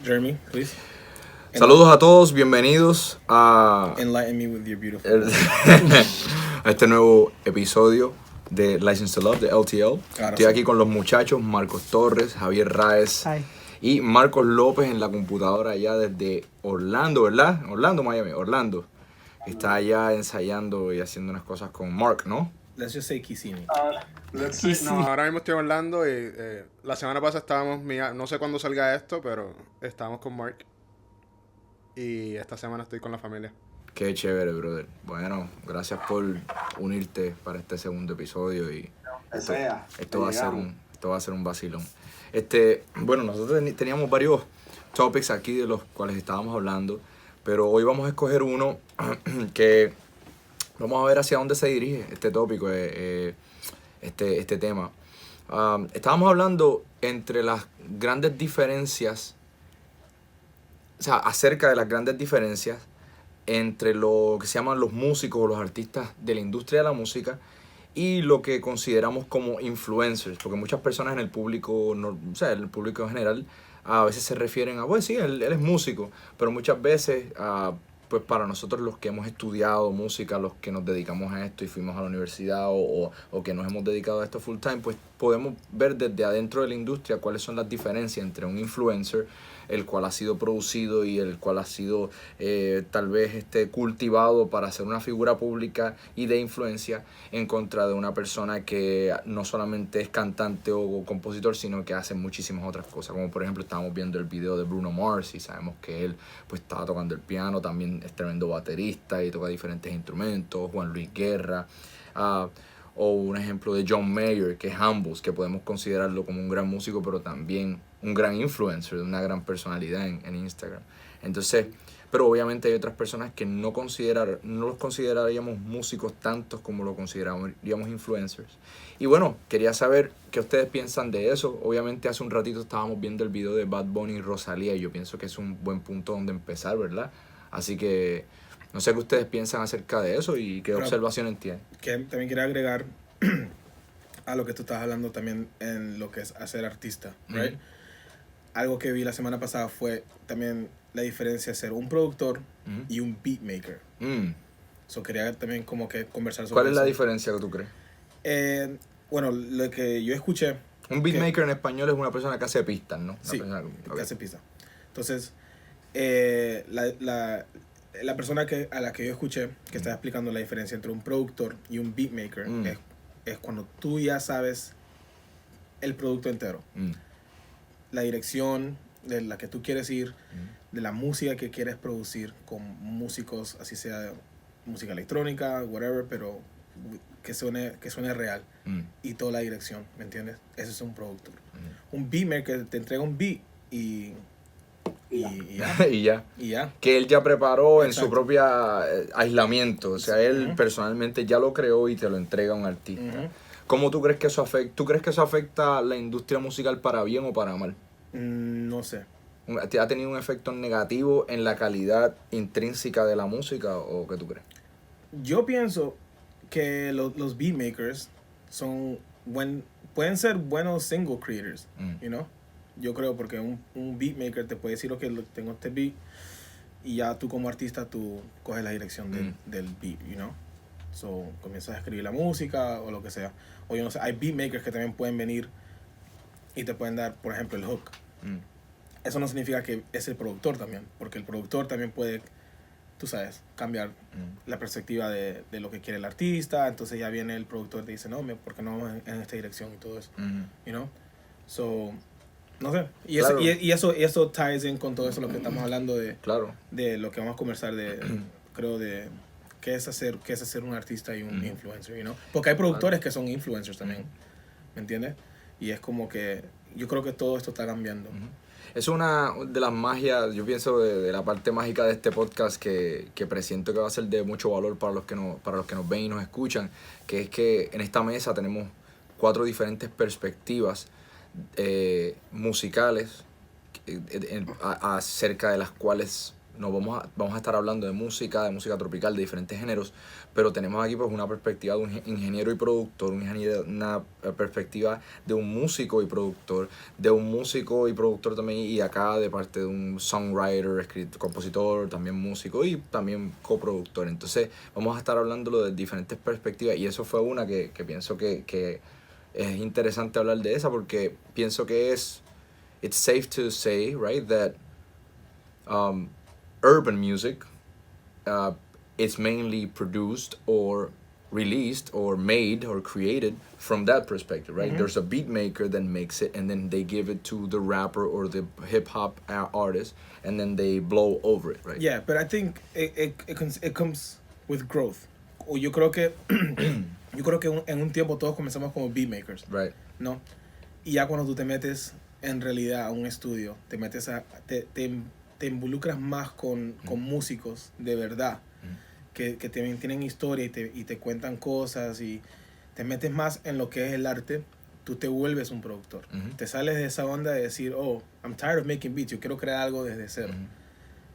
Jeremy, please. Saludos a todos, bienvenidos a Enlighten me with your beautiful a este nuevo episodio de License to Love de LTL. Claro, Estoy sí. aquí con los muchachos Marcos Torres, Javier Raez y Marcos Lopez en la computadora allá desde Orlando, ¿verdad? Orlando. Está allá ensayando y haciendo unas cosas con Mark, ¿no? Let's just say Kissimmee. No, ahora mismo estoy en Orlando y la semana pasada estábamos, no sé cuándo salga esto, pero estábamos con Mark. Y esta semana estoy con la familia. Qué chévere, brother. Bueno, gracias por unirte para este segundo episodio y esto va a ser un vacilón. Bueno, nosotros teníamos varios topics aquí de los cuales estábamos hablando, pero hoy vamos a escoger uno que vamos a ver hacia dónde se dirige este tópico, este tema. Estábamos hablando entre las grandes diferencias, o sea, acerca de las grandes diferencias entre lo que se llaman los músicos o los artistas de la industria de la música y lo que consideramos como influencers, porque muchas personas en el público, o sea, en el público en general, a veces se refieren a, bueno, sí, él es músico, pero muchas veces, pues para nosotros los que hemos estudiado música, los que nos dedicamos a esto y fuimos a la universidad o que nos hemos dedicado a esto full time, pues podemos ver desde adentro de la industria cuáles son las diferencias entre un influencer, el cual ha sido producido y el cual ha sido tal vez cultivado para ser una figura pública y de influencia, en contra de una persona que no solamente es cantante o compositor, sino que hace muchísimas otras cosas, como por ejemplo estábamos viendo el video de Bruno Mars y sabemos que él pues estaba tocando el piano, también es tremendo baterista y toca diferentes instrumentos. Juan Luis Guerra, o un ejemplo de John Mayer, que es ambos, que podemos considerarlo como un gran músico, pero también un gran influencer, una gran personalidad en Instagram. Entonces, pero obviamente hay otras personas que no los consideraríamos músicos tantos como lo consideraríamos influencers. Y bueno, quería saber qué ustedes piensan de eso. Obviamente hace un ratito estábamos viendo el video de Bad Bunny y Rosalía y yo pienso que es un buen punto donde empezar, ¿verdad? Así que no sé qué ustedes piensan acerca de eso y qué observaciones tienen. Que también quería agregar a lo que tú estás hablando también en lo que es hacer artista, right? Algo que vi la semana pasada fue también la diferencia de ser un productor y un beatmaker. So quería también como que conversar sobre eso. ¿Cuál es la diferencia que tú crees? Bueno, lo que yo escuché... Un beatmaker en español es una persona que hace pistas, ¿no? Sí, que hace pistas. Entonces, la persona a la que yo escuché que estaba explicando la diferencia entre un productor y un beatmaker es cuando tú ya sabes el producto entero. La dirección de la que tú quieres ir, de la música que quieres producir con músicos, así sea música electrónica, whatever, pero que suene real. Y toda la dirección, ¿me entiendes? Ese es un productor. Un beatmaker te entrega un beat y ya. Que él ya preparó. Exacto. En su propia aislamiento. O sea, él personalmente ya lo creó y te lo entrega a un artista. ¿Cómo tú crees que eso afecta? ¿Tú crees que eso afecta a la industria musical para bien o para mal? No sé. ¿Ha tenido un efecto negativo en la calidad intrínseca de la música o qué tú crees? Yo pienso que los beatmakers pueden ser buenos single creators, you know? Yo creo porque un beatmaker te puede decir, ok, tengo este beat y ya tú como artista tú coges la dirección del beat, you know? So, comienzas a escribir la música o lo que sea. O yo no sé, hay beatmakers que también pueden venir y te pueden dar, por ejemplo, el hook. Eso no significa que es el productor también, porque el productor también puede, tú sabes, cambiar la perspectiva de lo que quiere el artista. Entonces ya viene el productor y te dice, no, ¿por qué no vamos en esta dirección y todo eso? You know? So, no sé. Y, claro. eso ties in con todo eso, lo que estamos hablando de, claro, de lo que vamos a conversar creo de qué es hacer un artista y un influencer, you know? Porque hay productores que son influencers también, ¿me entiendes? Y es como que yo creo que todo esto está cambiando. Es una de las magias, yo pienso, de la parte mágica de este podcast que presiento que va a ser de mucho valor para los que nos ven y nos escuchan, que es que en esta mesa tenemos 4 diferentes perspectivas musicales acerca de las cuales no vamos a estar hablando de música tropical, de diferentes géneros, pero tenemos aquí pues una perspectiva de un ingeniero y productor, una perspectiva de un músico y productor, también, y acá de parte de un songwriter, compositor, también músico y también coproductor. Entonces vamos a estar hablándolo de diferentes perspectivas, y eso fue una que pienso que es interesante hablar de esa, porque pienso que it's safe to say, right, that urban music is mainly produced or released or made or created from that perspective, right? Mm-hmm. There's a beat maker that makes it, and then they give it to the rapper or the hip hop artist, and then they blow over it, right? Yeah, but I think it comes with growth. O yo creo que en un tiempo todos comenzamos como beat makers, right? ¿No? Y ya cuando tú te metes en realidad a un estudio, te involucras más con músicos de verdad, que también tienen historia y te cuentan cosas, y te metes más en lo que es el arte, tú te vuelves un productor. Te sales de esa onda de decir, I'm tired of making beats, yo quiero crear algo desde cero.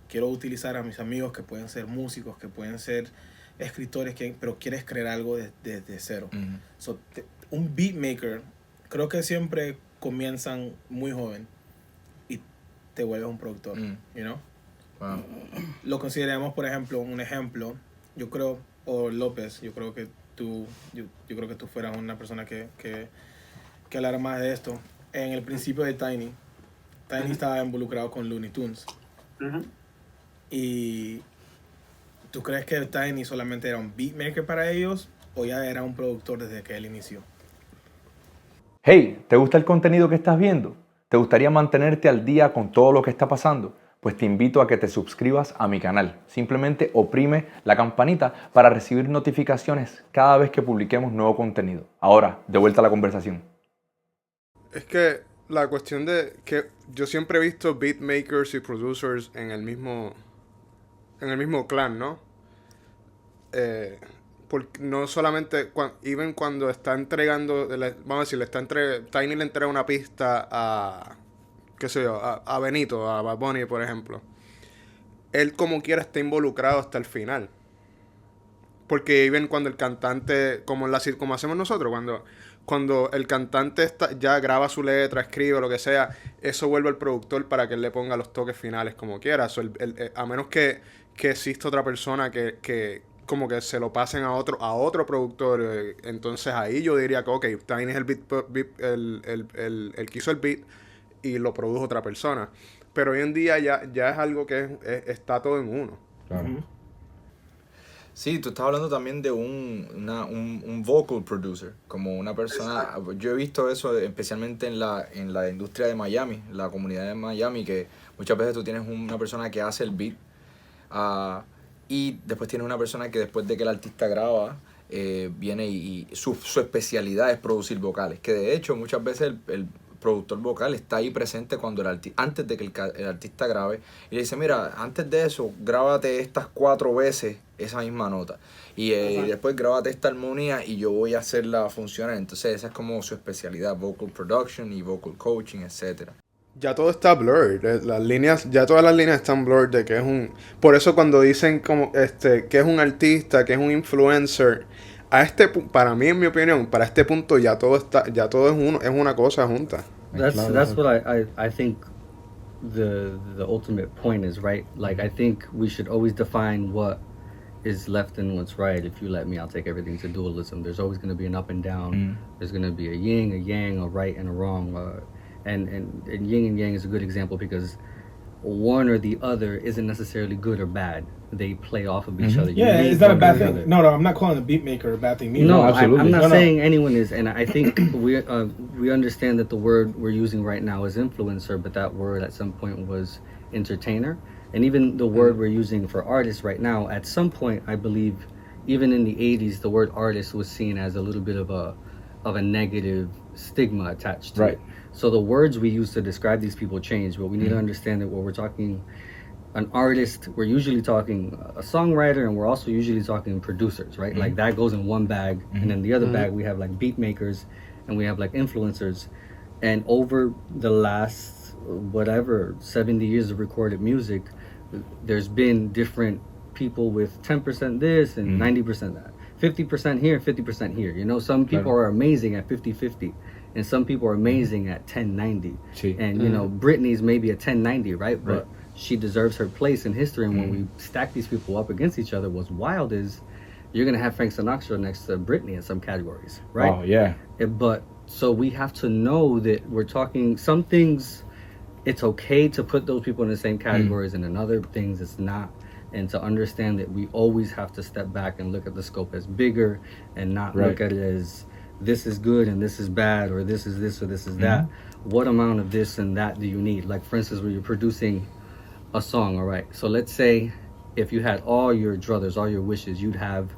Quiero utilizar a mis amigos que pueden ser músicos, que pueden ser escritores, pero quieres crear algo desde cero. So, un beat maker, creo que siempre comienzan muy joven y te vuelves un productor, you know? Wow. Lo consideramos, por ejemplo, yo creo, o Lopez, yo creo que tú fueras una persona que hablara más de esto. En el principio de Tiny estaba involucrado con Looney Tunes. Y ¿tú crees que Tiny solamente era un beatmaker para ellos, o ya era un productor desde que él inició? Hey, ¿te gusta el contenido que estás viendo? ¿Te gustaría mantenerte al día con todo lo que está pasando? Pues te invito a que te suscribas a mi canal. Simplemente oprime la campanita para recibir notificaciones cada vez que publiquemos nuevo contenido. Ahora, de vuelta a la conversación. Es que la cuestión de que yo siempre he visto beatmakers y producers en el mismo clan, ¿no? Porque no solamente even cuando está entregando, vamos a decir, Tiny le entrega una pista a, qué sé yo, a Benito, a Bad Bunny, por ejemplo. Él como quiera está involucrado hasta el final. Porque even cuando el cantante, como hacemos nosotros, cuando el cantante ya graba su letra, escribe, lo que sea, eso vuelve al productor para que él le ponga los toques finales como quiera. A menos que exista otra persona que como que se lo pasen a otro productor, entonces ahí yo diría que ok, Tiny es el que hizo el beat y lo produjo otra persona. Pero hoy en día ya es algo que está todo en uno. Claro. Sí, tú estás hablando también de un vocal producer, como una persona. Exacto. Yo he visto eso especialmente en la industria de Miami, la comunidad de Miami, que muchas veces tú tienes una persona que hace el beat, y después tienes una persona que después de que el artista graba, viene y su especialidad es producir vocales, que de hecho muchas veces el productor vocal está ahí presente cuando antes de que el artista grabe, y le dice, mira, antes de eso, grábate estas 4 veces esa misma nota, y después grábate esta armonía y yo voy a hacerla funcionar. Entonces esa es como su especialidad, vocal production y vocal coaching, etcétera. Ya todo está blurred, ya todas las líneas están blurred de que es por eso cuando dicen como que es un artista, que es un influencer, para mí, en mi opinión, para este punto ya todo es una cosa junta. That's what I think the ultimate point is, right? Like, I think we should always define what is left and what's right. If you let me, I'll take everything to dualism. There's always going to be an up and down. There's going to be a yin, a yang, a right and a wrong. And yin and yang is a good example because one or the other isn't necessarily good or bad. They play off of each other. Yeah, it's not a bad thing. No, I'm not calling a beat maker a bad thing. No, absolutely. I'm not saying anyone is. And I think we understand that the word we're using right now is influencer, but that word at some point was entertainer. And even the word we're using for artist right now, at some point, I believe, even in the 80s, the word artist was seen as a little bit of a negative stigma attached to it. So the words we use to describe these people change, but we need to understand that when we're talking an artist, we're usually talking a songwriter, and we're also usually talking producers, right? Like that goes in one bag, and then the other bag we have like beat makers, and we have like influencers. And over the last 70 years of recorded music, there's been different people with 10% this and 90% that. 50% here, 50% here. You know, some people are amazing at 50-50, and some people are amazing at 10-90. And, you know, Britney's maybe a 10-90, right? But she deserves her place in history. And when we stack these people up against each other, what's wild is you're going to have Frank Sinatra next to Britney in some categories, right? Oh, yeah. But so we have to know that we're talking some things, it's okay to put those people in the same categories, and in other things it's not. And to understand that we always have to step back and look at the scope as bigger and not look at it as this is good and this is bad, or this is this or this is that. What amount of this and that do you need? Like, for instance, when you're producing a song, all right? So let's say if you had all your druthers, all your wishes, you'd have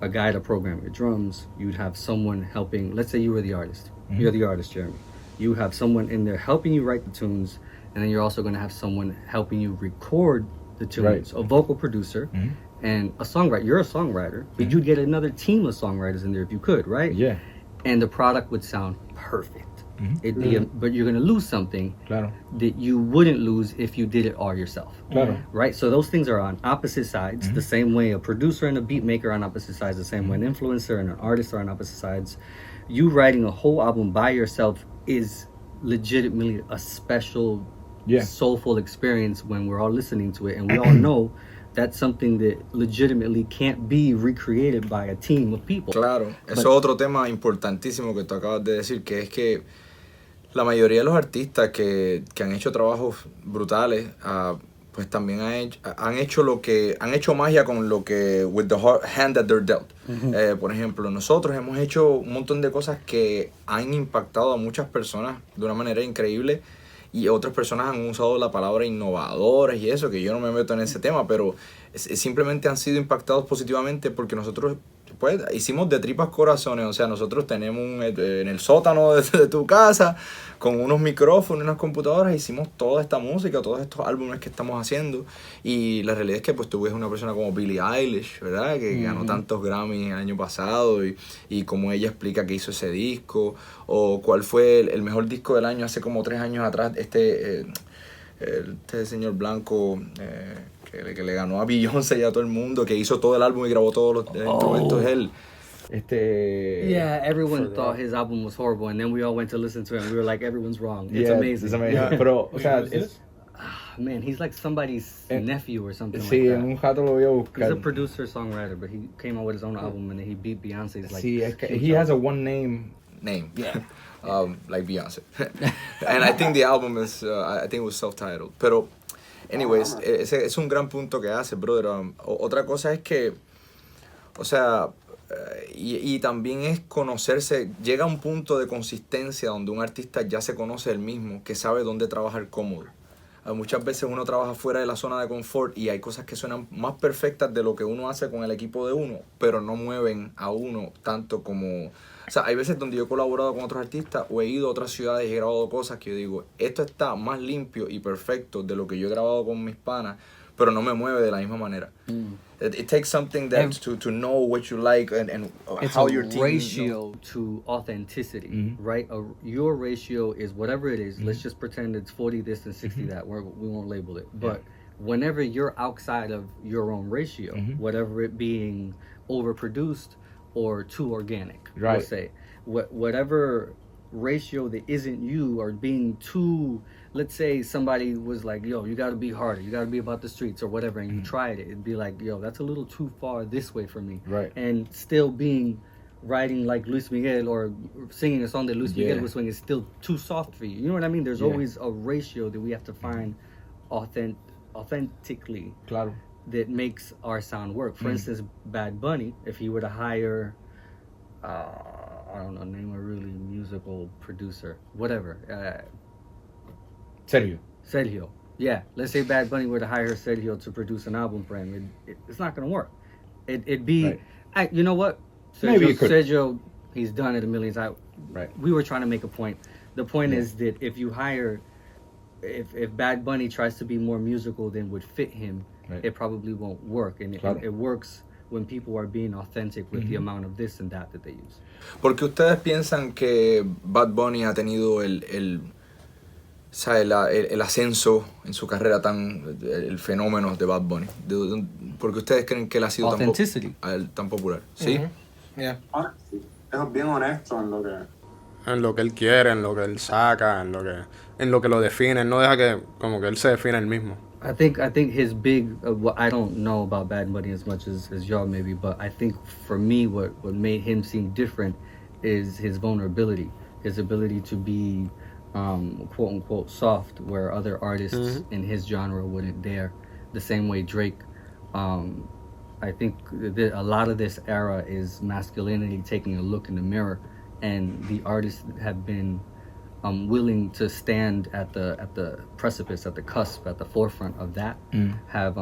a guy to program your drums. You'd have someone helping. Let's say you were the artist. You're the artist, Jeremy. You have someone in there helping you write the tunes, and then you're also going to have someone helping you record the tunes, a vocal producer, and a songwriter. You're a songwriter, but you'd get another team of songwriters in there if you could, right? Yeah. And the product would sound perfect. It'd be, but you're gonna lose something that you wouldn't lose if you did it all yourself. Right? So those things are on opposite sides. The same way a producer and a beat maker are on opposite sides. The same way an influencer and an artist are on opposite sides. You writing a whole album by yourself is legitimately a special, soulful experience when we're all listening to it, and we all know that's something that legitimately can't be recreated by a team of people. Claro, eso es otro tema importantísimo que tú acabas de decir, que es que la mayoría de los artistas que han hecho trabajos brutales, pues también han hecho magia con lo que, with the hand that they're dealt. Por ejemplo, nosotros hemos hecho un montón de cosas que han impactado a muchas personas de una manera increíble, y otras personas han usado la palabra innovadores y eso, que yo no me meto en ese tema, pero simplemente han sido impactados positivamente porque nosotros pues hicimos de tripas corazones. O sea, nosotros tenemos en el sótano de tu casa, con unos micrófonos y unas computadoras, hicimos toda esta música, todos estos álbumes que estamos haciendo, y la realidad es que pues tú ves una persona como Billie Eilish, ¿verdad? Que ganó tantos Grammy el año pasado, y como ella explica que hizo ese disco, o cuál fue el mejor disco del año hace como 3 años atrás, este señor blanco que le ganó a Beyoncé y a todo el mundo, que hizo todo el álbum y grabó todos los instrumentos él. Yeah, everyone thought his album was horrible, and then we all went to listen to it, and we were like, everyone's wrong. It's amazing. It's amazing. Pero, o sea, man, he's like somebody's nephew or something like that. Sí, en un rato lo voy a buscar. He's a producer-songwriter, but he came out with his own album, and then he beat Beyonce's like... Sí, es que he has a one name. Yeah. Like Beyonce. And I think the album is, I think it was self-titled. Pero, anyways, ese es un gran punto que hace, brother. Otra cosa es que, o sea, y también es conocerse. Llega a un punto de consistencia donde un artista ya se conoce él mismo, que sabe dónde trabajar cómodo. Muchas veces uno trabaja fuera de la zona de confort y hay cosas que suenan más perfectas de lo que uno hace con el equipo de uno, pero no mueven a uno tanto como... O sea, hay veces donde yo he colaborado con otros artistas o he ido a otras ciudades y he grabado cosas que yo digo, esto está más limpio y perfecto de lo que yo he grabado con mis panas, pero no me mueve de la misma manera. It takes something that to know what you like and how your team... It's a ratio to authenticity, right? Your ratio is whatever it is. Let's just pretend it's 40 this and 60 that. We won't label it. But whenever you're outside of your own ratio, whatever it being overproduced or too organic, let's say, whatever ratio that isn't you, or being too... Let's say somebody was like, yo, you got to be harder, you got to be about the streets or whatever, and you tried it. It'd be like, yo, that's a little too far this way for me. Right. And still writing like Luis Miguel or singing a song that Luis Miguel was singing is still too soft for you. You know what I mean? There's always a ratio that we have to find authentically that makes our sound work. For instance, Bad Bunny, if he were to hire, I don't know, name a really musical producer, whatever, Sergio. Yeah, let's say Bad Bunny were to hire Sergio to produce an album for him. It's not going to work. It'd be... Right. You know what? Sergio, he's done it a million times. Right. We were trying to make a point. The point is that if you hire... If Bad Bunny tries to be more musical than would fit him, it probably won't work. And it works when people are being authentic with the amount of this and that they use. Porque ustedes piensan que Bad Bunny ha tenido ¿sabe? El ascenso en su carrera el fenómeno de Bad Bunny. ¿Por qué ustedes creen que él ha sido tan popular? ¿Sí? Yeah. Es bien honesto en lo que él quiere, en lo que él saca, en lo que lo define. Él no deja que como que él se define él mismo. I think his big I don't know about Bad Bunny as much as y'all maybe, but I think for me what made him seem different is his vulnerability, his ability to be quote unquote soft, where other artists in his genre wouldn't dare. The same way Drake. I think a lot of this era is masculinity taking a look in the mirror, and the artists have been willing to stand at the precipice, at the cusp, at the forefront of that, have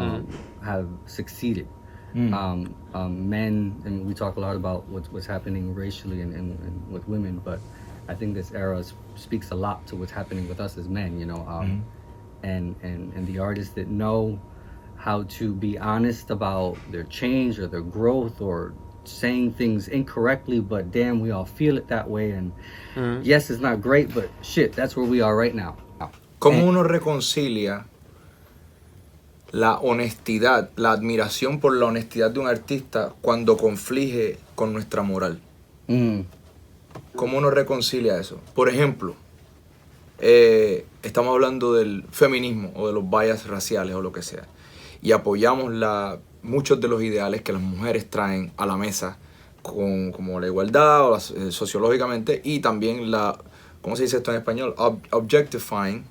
succeeded. Men, and we talk a lot about what's happening racially and with women, but I think this era speaks a lot to what's happening with us as men, you know, and the artists that know how to be honest about their change or their growth or saying things incorrectly, but damn, we all feel it that way, and yes, it's not great, but shit, that's where we are right now. ¿Cómo uno reconcilia la honestidad, la admiración por la honestidad de un artista cuando conflige con nuestra moral? ¿Cómo uno reconcilia eso? Por ejemplo, estamos hablando del feminismo o de los bias raciales o lo que sea, y apoyamos muchos de los ideales que las mujeres traen a la mesa, como la igualdad o sociológicamente, y también ¿cómo se dice esto en español? Objectifying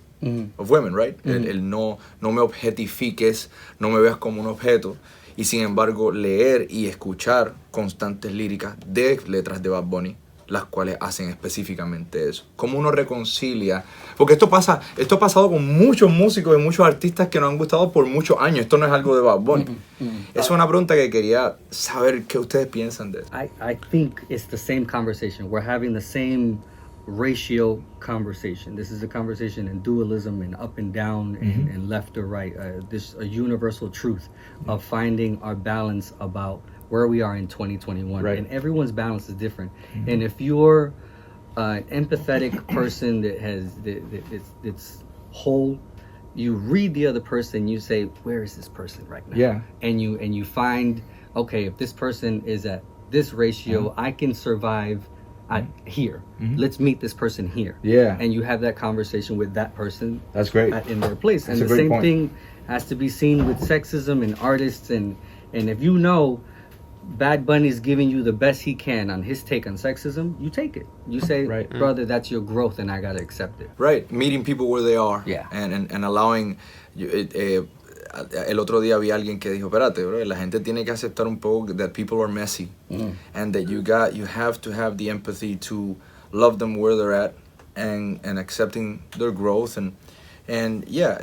of women, right? El no me objetifiques, no me veas como un objeto, y sin embargo leer y escuchar constantes líricas de letras de Bad Bunny, las cuales hacen específicamente eso. ¿Cómo uno reconcilia? Porque esto ha pasado con muchos músicos y muchos artistas que nos han gustado por muchos años. Esto no es algo de Bad Bunny. Es una pregunta que quería saber qué ustedes piensan de eso. I think it's the same conversation. We're having the same ratio conversation. This is a conversation in dualism and up and down and left or right. This a universal truth of finding our balance about where we are in 2021, right. And everyone's balance is different. And if you're an empathetic person that's whole, you read the other person, you say, where is this person right now? Yeah. And you find, okay, if this person is at this ratio, I can survive here. Let's meet this person here. Yeah. And you have that conversation with that person. That's great. In their place. That's and the same thing has to be seen with sexism and artists, and if you know Bad Bunny's giving you the best he can on his take on sexism, you take it. You say, right. Brother, that's your growth and I gotta accept it. Right, meeting people where they are. Yeah. And allowing... el otro día vi a alguien que dijo, espérate, bro, la gente tiene que aceptar un poco that people are messy. And that you have to have the empathy to love them where they're at and accepting their growth. And yeah,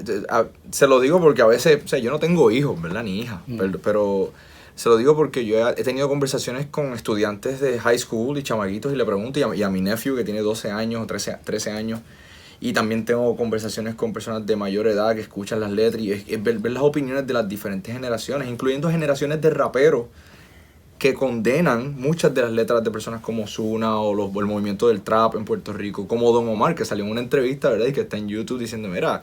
se lo digo porque a veces, o sea, yo no tengo hijos, ¿verdad? Ni hijas, pero se lo digo porque yo he tenido conversaciones con estudiantes de high school y chamaguitos y le pregunto, y a mi nephew que tiene 12 años o 13 años, y también tengo conversaciones con personas de mayor edad que escuchan las letras y es ver las opiniones de las diferentes generaciones, incluyendo generaciones de raperos que condenan muchas de las letras de personas como Ozuna o el movimiento del trap en Puerto Rico, como Don Omar, que salió en una entrevista, ¿verdad? Y que está en YouTube diciendo, mira,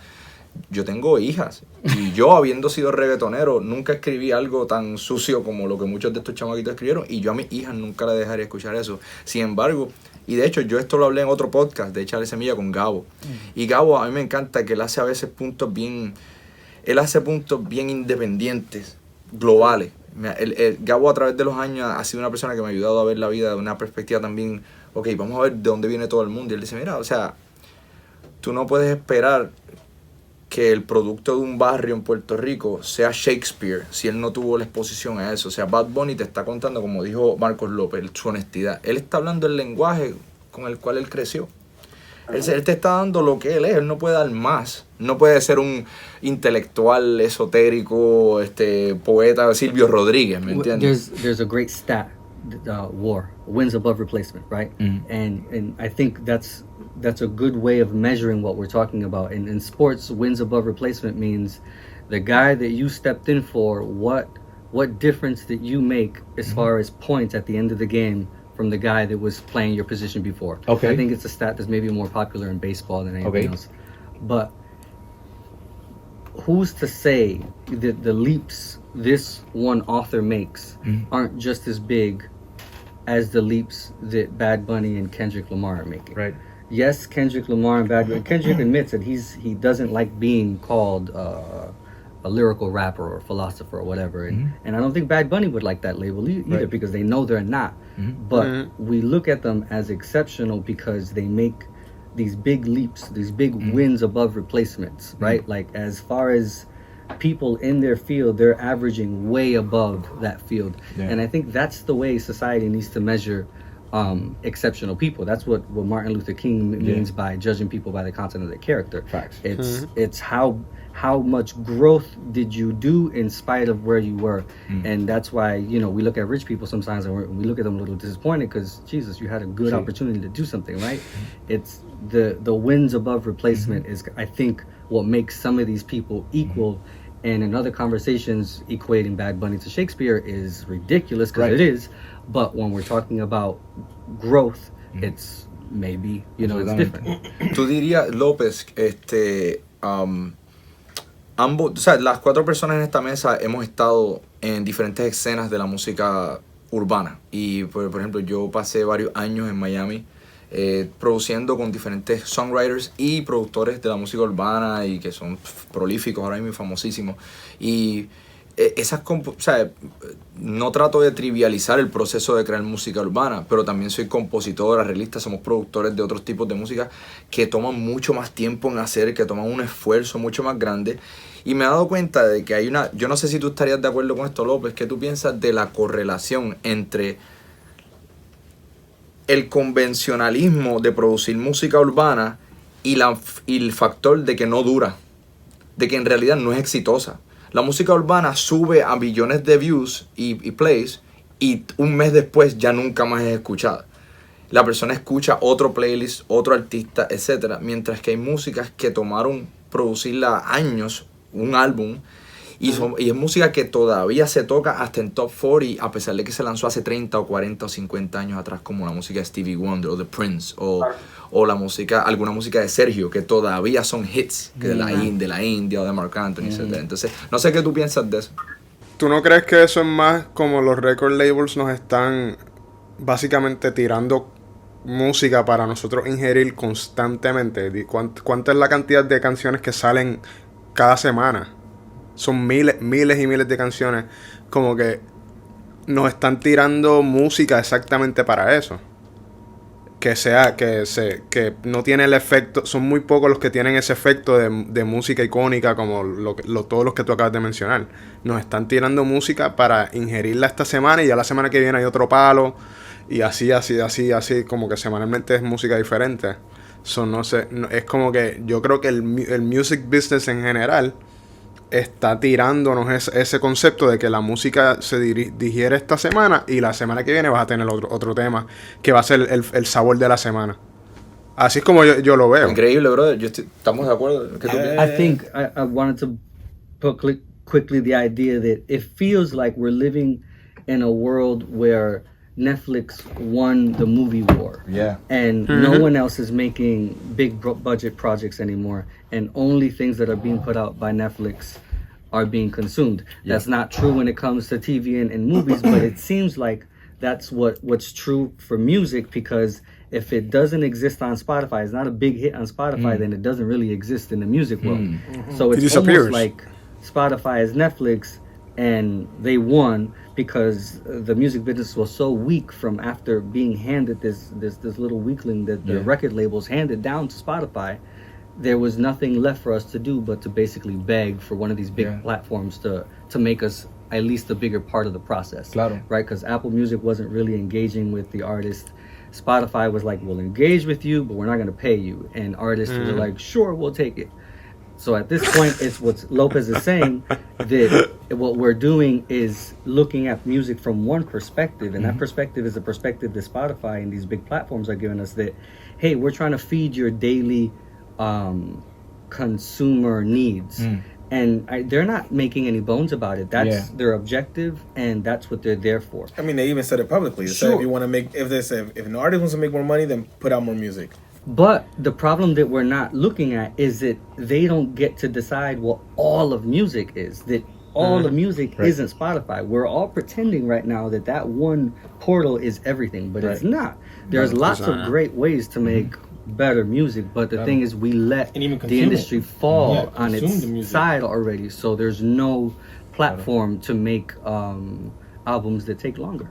yo tengo hijas y yo, habiendo sido reggaetonero, nunca escribí algo tan sucio como lo que muchos de estos chamaquitos escribieron, y yo a mis hijas nunca les dejaría escuchar eso. Sin embargo, y de hecho yo esto lo hablé en otro podcast de Echarle Semilla con Gabo, y Gabo a mí me encanta que él hace a veces puntos bien independientes, globales. Gabo a través de los años ha sido una persona que me ha ayudado a ver la vida de una perspectiva también, ok, vamos a ver de dónde viene todo el mundo, y él dice, mira, o sea, tú no puedes esperar que el producto de un barrio en Puerto Rico sea Shakespeare si él no tuvo la exposición a eso. O sea, Bad Bunny te está contando, como dijo Marcos López, su honestidad. Él está hablando el lenguaje con el cual él creció. Él te está dando lo que él es. Él no puede dar más. No puede ser un intelectual esotérico, poeta Silvio Rodríguez, ¿me entiendes? There's a great stat, WAR, wins above replacement, right? And I think that's a good way of measuring what we're talking about. In sports, wins above replacement means the guy that you stepped in for, what difference did you make as far as points at the end of the game from the guy that was playing your position before. Okay. I think it's a stat that's maybe more popular in baseball than anything else. But who's to say that the leaps this one author makes aren't just as big as the leaps that Bad Bunny and Kendrick Lamar are making? Right. Yes, Kendrick Lamar and Bad Bunny. Kendrick admits that he doesn't like being called a lyrical rapper or philosopher or whatever, and I don't think Bad Bunny would like that label either, because they know they're not. But we look at them as exceptional because they make these big leaps, these big wins above replacements, right? Like, as far as people in their field, they're averaging way above that field. And I think that's the way society needs to measure exceptional people. That's what Martin Luther King means by judging people by the content of their character. Facts. It's how much growth did you do in spite of where you were. And that's why, you know, we look at rich people sometimes and we look at them a little disappointed because, Jesus, you had a good opportunity to do something, right? It's the wins above replacement is, I think, what makes some of these people equal. And in other conversations, equating Bad Bunny to Shakespeare is ridiculous, because it is. But when we're talking about growth, it's maybe, you know, it's different. Tú dirías, López, ambos, o sea, las cuatro personas en esta mesa hemos estado en diferentes escenas de la música urbana. Y, por ejemplo, yo pasé varios años en Miami produciendo con diferentes songwriters y productores de la música urbana, y que son prolíficos ahora mismo, famosísimos. Y o sea, no trato de trivializar el proceso de crear música urbana, pero también soy compositor, arreglista, somos productores de otros tipos de música que toman mucho más tiempo en hacer, que toman un esfuerzo mucho más grande. Y me he dado cuenta de que hay una... Yo no sé si tú estarías de acuerdo con esto, López. ¿Qué tú piensas de la correlación entre el convencionalismo de producir música urbana y el factor de que no dura, de que en realidad no es exitosa? La música urbana sube a billones de views y plays, y un mes después ya nunca más es escuchada. La persona escucha otro playlist, otro artista, etc. Mientras que hay músicas que tomaron producirla años, un álbum, y es música que todavía se toca hasta en Top 40, a pesar de que se lanzó hace 30 o 40 o 50 años atrás, como la música de Stevie Wonder o de Prince, o la música, alguna música de Sergio, que todavía son hits, que de la India o de Marc Anthony, etc. Entonces, no sé qué tú piensas de eso. ¿Tú no crees que eso es más como los record labels nos están básicamente tirando música para nosotros ingerir constantemente? ¿Cuánta es la cantidad de canciones que salen cada semana? Son miles y miles de canciones. Como que nos están tirando música exactamente para eso. Que no tiene el efecto. Son muy pocos los que tienen ese efecto de música icónica, como todos los que tú acabas de mencionar. Nos están tirando música para ingerirla esta semana, y ya la semana que viene hay otro palo. Y así, como que semanalmente es música diferente. No sé, es como que yo creo que el music business en general está tirándonos ese concepto de que la música se digiere esta semana, y la semana que viene vas a tener otro tema que va a ser el sabor de la semana. Así es como yo lo veo. Increíble, brother. Estamos de acuerdo. I think I wanted to put quickly the idea that it feels like we're living in a world where Netflix won the movie war. Yeah. And no one else is making big budget projects anymore. And only things that are being put out by Netflix are being consumed. Yeah. That's not true when it comes to TV and movies, but it seems like that's what's true for music, because if it doesn't exist on Spotify, it's not a big hit on Spotify, then it doesn't really exist in the music world. So it's almost like Spotify is Netflix, and they won because the music business was so weak from after being handed this little weakling that the record labels handed down to Spotify. There was nothing left for us to do but to basically beg for one of these big platforms to make us at least a bigger part of the process. Claro. Right? Because Apple Music wasn't really engaging with the artist. Spotify was like, we'll engage with you, but we're not going to pay you. And artists were like, sure, we'll take it. So at this point, it's what Lopez is saying, that what we're doing is looking at music from one perspective, and that perspective is a perspective that Spotify and these big platforms are giving us, that, hey, we're trying to feed your daily consumer needs. And they're not making any bones about it. That's their objective, and that's what they're there for. I mean, they even said it publicly. They said if you want to make, if an artist wants to make more money, then put out more music. But the problem that we're not looking at is that they don't get to decide what all of music is. That all of music isn't Spotify. We're all pretending right now that one portal is everything, but it's not. There's lots of great ways to make better music, but the thing is we let the industry fall on its side already, so there's no platform to make albums that take longer.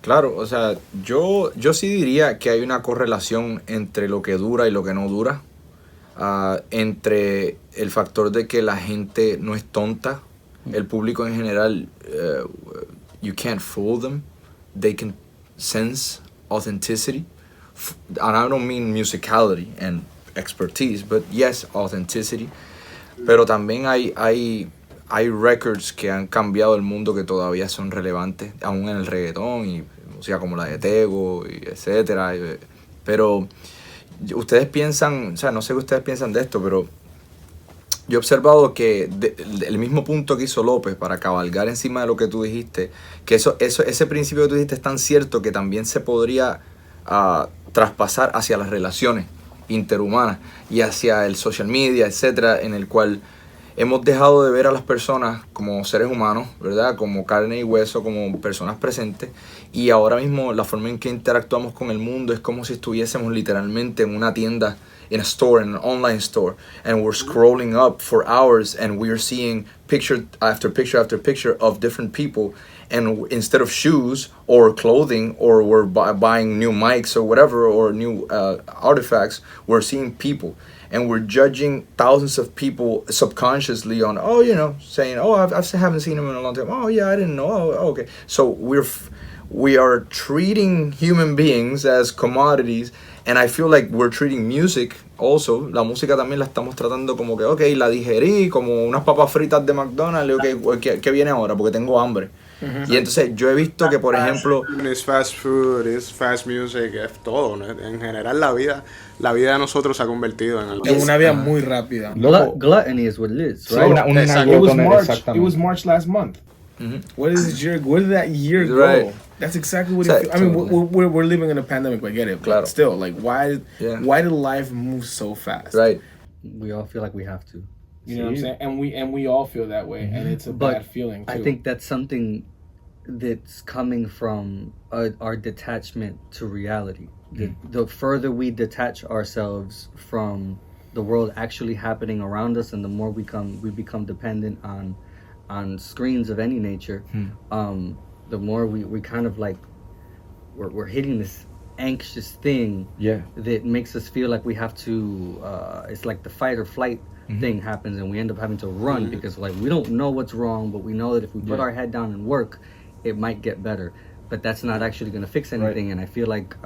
Claro, o sea, yo sí diría que hay una correlación entre lo que dura y lo que no dura, entre el factor de que la gente no es tonta, el público en general, you can't fool them, they can sense authenticity, and I don't mean musicality and expertise, but yes, authenticity, pero también hay records que han cambiado el mundo que todavía son relevantes, aún en el reggaetón y música como la de Tego y etcétera. Pero ustedes piensan, o sea, no sé qué ustedes piensan de esto, pero yo he observado que el mismo punto que hizo López para cabalgar encima de lo que tú dijiste, que ese principio que tú dijiste es tan cierto que también se podría traspasar hacia las relaciones interhumanas y hacia el social media, etcétera, en el cual hemos dejado de ver a las personas como seres humanos, ¿verdad? Como carne y hueso, como personas presentes. Y ahora mismo la forma en que interactuamos con el mundo es como si estuviésemos literalmente en una tienda, in a store, in an online store. And we're scrolling up for hours and we're seeing picture after picture after picture of different people. And instead of shoes or clothing, or we're buying new mics or whatever, or new artifacts, we're seeing people. And we're judging thousands of people subconsciously on, saying, I haven't seen him in a long time. Oh, yeah, I didn't know. Oh, okay. So we are treating human beings as commodities, and I feel like we're treating music also. La música también la estamos tratando como que, okay, la digerí, como unas papas fritas de McDonald's, okay, ¿qué viene ahora? Porque tengo hambre. Y entonces yo he visto que, por ejemplo, es fast food, es fast music, es todo, ¿no? En general la vida de nosotros se ha convertido en una vida muy rápida. Gluttony is what it is, right? It was March last month. Where did that year go? Right. That's exactly what it feels. I mean, we're living in a pandemic, I get it. But claro. Still, like, why did life move so fast? Right. We all feel like we have to. You know what I'm saying? And we all feel that way, and it's a bad feeling too. I think that's something that's coming from our detachment to reality. The further we detach ourselves from the world actually happening around us, and the more we become dependent on screens of any nature, the more we kind of like we're hitting this anxious thing that makes us feel like we have to it's like the fight or flight thing happens, and we end up having to run because like we don't know what's wrong, but we know that if we put our head down and work, it might get better. But that's not actually going to fix anything. Right. And I feel like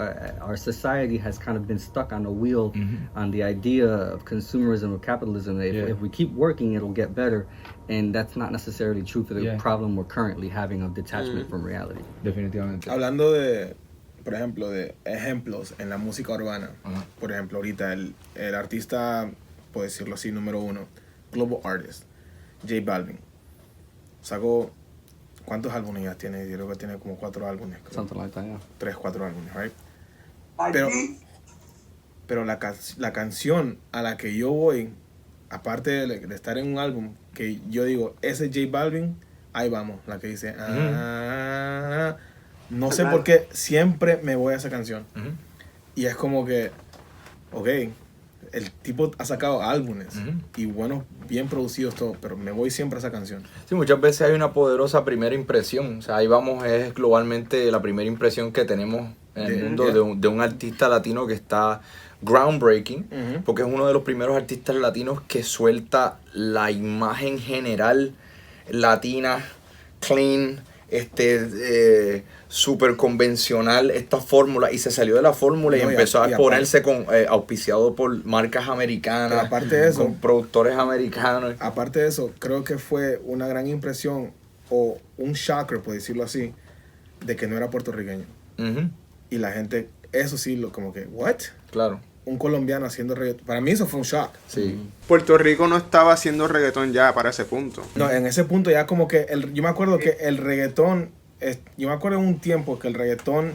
our society has kind of been stuck on a wheel on the idea of consumerism, of capitalism. If we keep working, it'll get better. And that's not necessarily true for the problem we're currently having of detachment from reality. Definitivamente. Hablando de, por ejemplo, de ejemplos en la música urbana. Por ejemplo, ahorita el artista, por decirlo así, número 1, Global Artist, J Balvin, sacó... ¿Cuántos álbumes ya tiene? Yo creo que tiene como 4 álbumes. Something like that, yeah. 3, 4 álbumes, right? Pero la canción a la que yo voy, aparte de estar en un álbum, que yo digo, ese J Balvin, ahí vamos, la que dice, no sé por qué, siempre me voy a esa canción. Y es como que, ok, el tipo ha sacado álbumes y buenos, bien producidos todo, pero me voy siempre a esa canción. Sí, muchas veces hay una poderosa primera impresión. O sea, ahí vamos, es globalmente la primera impresión que tenemos en el mundo de un artista latino que está groundbreaking, porque es uno de los primeros artistas latinos que suelta la imagen general latina, clean, súper convencional, esta fórmula, y se salió de la fórmula y empezó a ponerse con auspiciado por marcas americanas, aparte de eso, con productores americanos. Aparte de eso, creo que fue una gran impresión o un shocker, por decirlo así, de que no era puertorriqueño. Y la gente, eso sí, como que, ¿what? Claro. Un colombiano haciendo reggaetón. Para mí eso fue un shock. Sí. Puerto Rico no estaba haciendo reggaetón ya para ese punto. No, en ese punto ya como que, yo me acuerdo que el reggaetón, yo me acuerdo en un tiempo que el reggaetón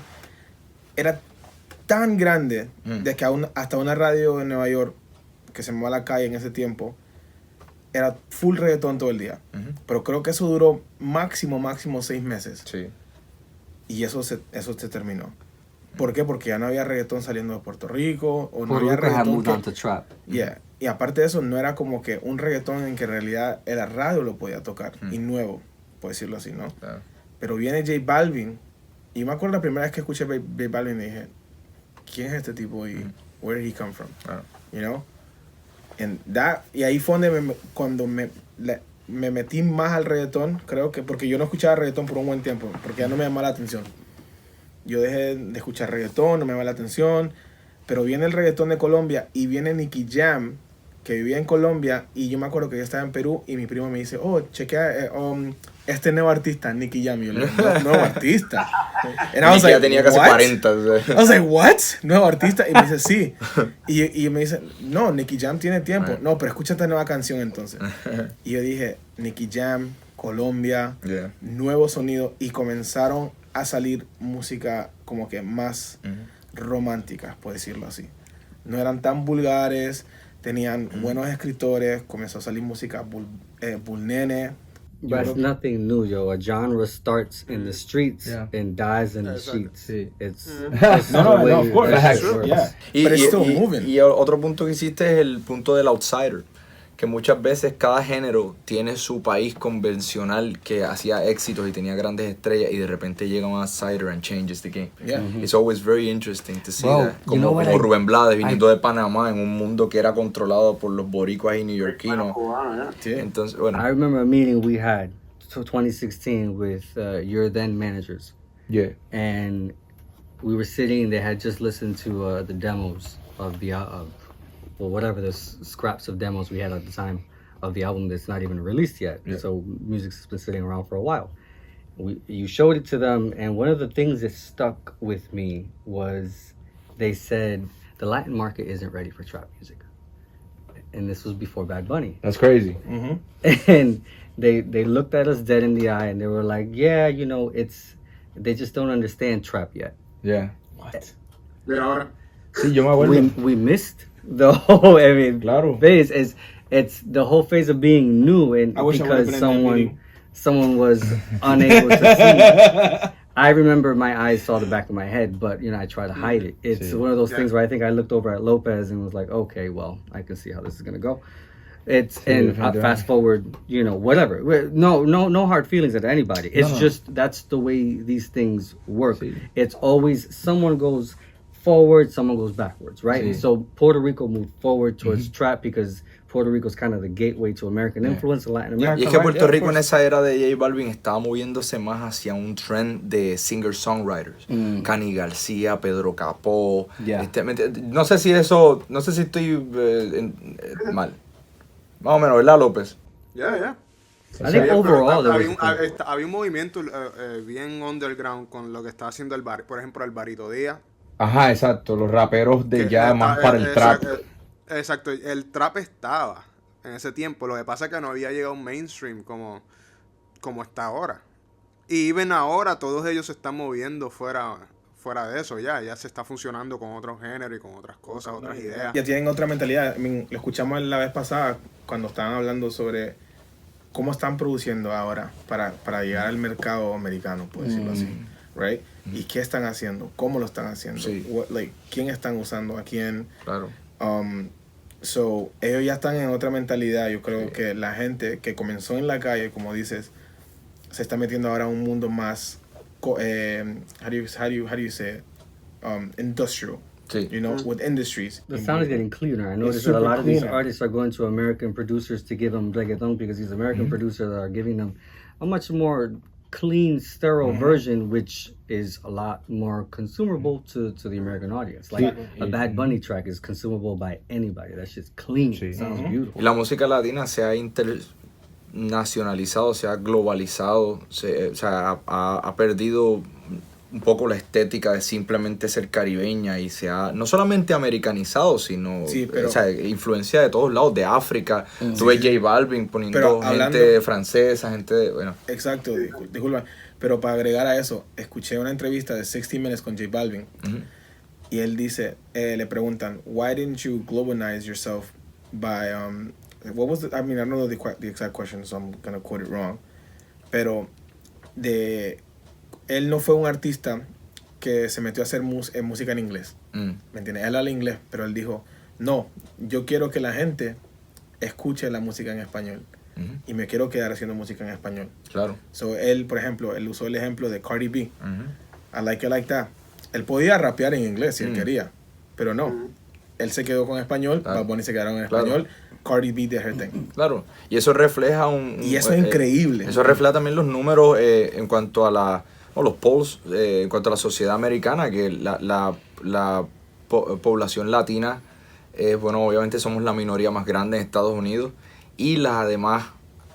era tan grande de que hasta una radio en Nueva York, que se llamaba La Calle en ese tiempo, era full reggaetón todo el día. Pero creo que eso duró máximo 6 meses. Sí. Y eso se terminó. ¿Por qué? Porque ya no había reggaetón saliendo de Puerto Rico. O no Puerto había Rico had reggaetón moved on to trap. Yeah. Y aparte de eso, no era como que un reggaetón en que en realidad la radio lo podía tocar. Y nuevo, por decirlo así, ¿no? Claro. Pero viene J Balvin. Y me acuerdo la primera vez que escuché J Balvin y dije, ¿quién es este tipo y where did he come from? You know? Y ahí fue donde cuando me metí más al reggaetón, creo que porque yo no escuchaba reggaetón por un buen tiempo, porque ya no me llamaba la atención. Yo dejé de escuchar reggaetón, no me llamaba la atención, pero viene el reggaetón de Colombia y viene Nicky Jam, que vivía en Colombia, y yo me acuerdo que yo estaba en Perú y mi primo me dice, chequea este nuevo artista, Nicky Jam. Y yo le digo, nuevo artista. Nicky ya tenía casi 40. I was like, what? ¿Nuevo artista? Y me dice, sí. Y me dice, no, Nicky Jam tiene tiempo. No, pero escucha esta nueva canción entonces. Y yo dije, Nicky Jam, Colombia, nuevo sonido. Y comenzaron a salir música como que más románticas, por decirlo así. No eran tan vulgares, tenían buenos escritores, comenzó a salir música Bulnene. But it's nothing new, yo. A genre starts in the streets and dies in the sheets. It's No, of course. But it's still moving. Y otro punto que hiciste es el punto del outsider. Que muchas veces cada género tiene su país convencional que hacía éxitos y tenía grandes estrellas y de repente llega un outsider and changes the game. It's always very interesting to see that. Como Rubén Blades viniendo de Panamá en un mundo que era controlado por los boricuas y neoyorquinos. Entonces, bueno. I remember a meeting we had, 2016, with your then managers. Yeah. And we were sitting, they had just listened to the demos of the well, whatever the scraps of demos we had at the time of the album that's not even released yet. So music's been sitting around for a while. You showed it to them, and one of the things that stuck with me was they said the Latin market isn't ready for trap music. And this was before Bad Bunny. That's crazy. And they looked at us dead in the eye and they were like, yeah, you know, they just don't understand trap yet. Yeah. What? Sí, yo me acuerdo. We missed the whole, phase. It's the whole phase of being new, and because someone was unable to see. I remember my eyes saw the back of my head, but I try to hide it. It's one of those things where I think I looked over at Lopez and was like, okay, well, I can see how this is gonna go. Fast forward, whatever. No hard feelings at anybody. It's just that's the way these things work. It's always someone goes forward, someone goes backwards, right? So Puerto Rico moved forward towards trap because Puerto Rico is kind of the gateway to American influence in Latin America. Y es que Puerto Rico en esa era de J Balvin estaba moviéndose más hacia un trend de singer-songwriters. Cani García, Pedro Capó. No sé si estoy mal. Más o menos, ¿verdad, López? Yeah. I think overall había un movimiento bien underground con lo que estaba haciendo por ejemplo, Alvarito Díaz. Ajá, exacto, los raperos de ya más para el trap. Exacto, el trap estaba en ese tiempo, lo que pasa es que no había llegado a un mainstream como está ahora. Y even ahora todos ellos se están moviendo fuera de eso, ya se está funcionando con otros géneros y con otras cosas, otras ideas. Ya tienen otra mentalidad. Lo escuchamos la vez pasada cuando estaban hablando sobre cómo están produciendo ahora para llegar al mercado americano, por decirlo así, right? ¿Y qué están haciendo? ¿Cómo lo están haciendo? ¿Quién están usando? ¿A quién? Claro. So, ellos ya están en otra mentalidad. Yo creo que la gente que comenzó en la calle, como dices, se está metiendo ahora a un mundo más how do you say it? Industrial. With industries. The sound is getting cleaner. I noticed that a lot of these artists are going to American producers to give them reggaeton because these American producers are giving them a much more clean, sterile version, which is a lot more consumable to the American audience. Like a Bad Bunny track is consumable by anybody. That shit's clean. It sounds beautiful. Y la música latina se ha internacionalizado, se ha globalizado, ha perdido un poco la estética de simplemente ser caribeña y se ha no solamente americanizado, sino influencia de todos lados, de África. Tú ves J Balvin poniendo gente francesa, gente de, bueno. Exacto, disculpa. Pero para agregar a eso, escuché una entrevista de 60 Minutes con J Balvin Y él dice, le preguntan, why didn't you globalize yourself by, what was the, I mean, I don't know the exact question, so I'm going to quote it wrong. Pero él no fue un artista que se metió a hacer música en inglés. ¿Me entiendes? Él habla inglés, pero él dijo, no, yo quiero que la gente escuche la música en español. Y me quiero quedar haciendo música en español. Claro. So, él, por ejemplo, él usó el ejemplo de Cardi B. I like it like that. Él podía rapear en inglés si él quería, pero no. Él se quedó con español, Bad Bunny se quedaron en español, Cardi B did her thing. Claro, y eso refleja y eso es increíble. Eso refleja también los números en cuanto a los polls, en cuanto a la sociedad americana, que la población latina, bueno, obviamente somos la minoría más grande en Estados Unidos, y la además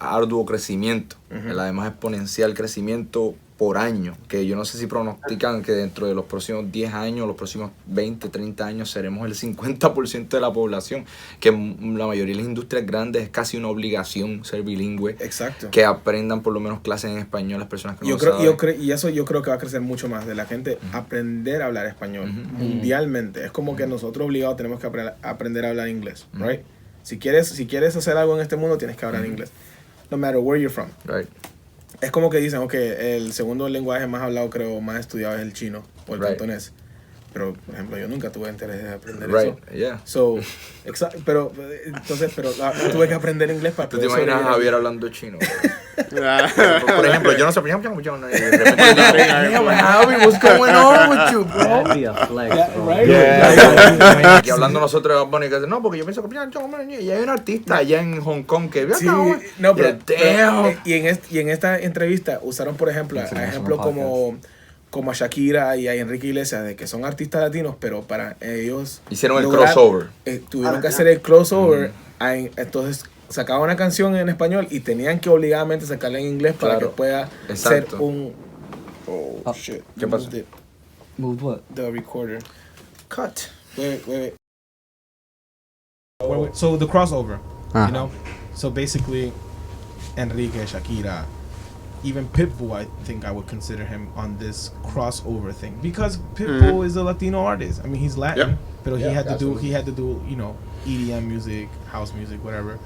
arduo crecimiento, el además exponencial crecimiento por año, que yo no sé si pronostican que dentro de los próximos 10 años, los próximos 20, 30 años seremos el 50% de la población, que la mayoría de las industrias grandes es casi una obligación ser bilingüe. Exacto. Que aprendan por lo menos clases en español las personas que no saben. Y eso yo creo que va a crecer mucho más, de la gente aprender a hablar español mundialmente. Es como que nosotros obligados tenemos que aprender a hablar inglés, right? Si quieres hacer algo en este mundo, tienes que hablar inglés. No matter where you're from. Right. Es como que dicen, el segundo lenguaje más hablado, creo, más estudiado es el chino o el cantonés. Pero, por ejemplo, yo nunca tuve interés de aprender eso. Yeah. So, pero tuve que aprender inglés para poder. ¿Tú te imaginas a Javier hablando chino? Por ejemplo, yo no sé, yo no. What's going on with you, bro? That'd be a flex, bro. Aquí hablando nosotros de Bad Bunny, que no, porque yo pienso que y hay un artista allá en Hong Kong que sí, no, pero y en esta entrevista usaron, por ejemplo, como a Shakira y a Enrique Iglesias, de que son artistas latinos, pero para ellos hicieron el crossover. Tuvieron que hacer el crossover. Entonces sacaban una canción en español y tenían que obligadamente sacarla en inglés para que pueda ser un... Oh, shit. ¿Qué pasó? Moved what? The recorder. Cut. Wait. So the crossover, you know? So basically, Enrique, Shakira, even Pitbull, I think I would consider him on this crossover thing, because Pitbull is a Latino artist. I mean, he's Latin, but he had to do, you know, EDM music, house music, whatever,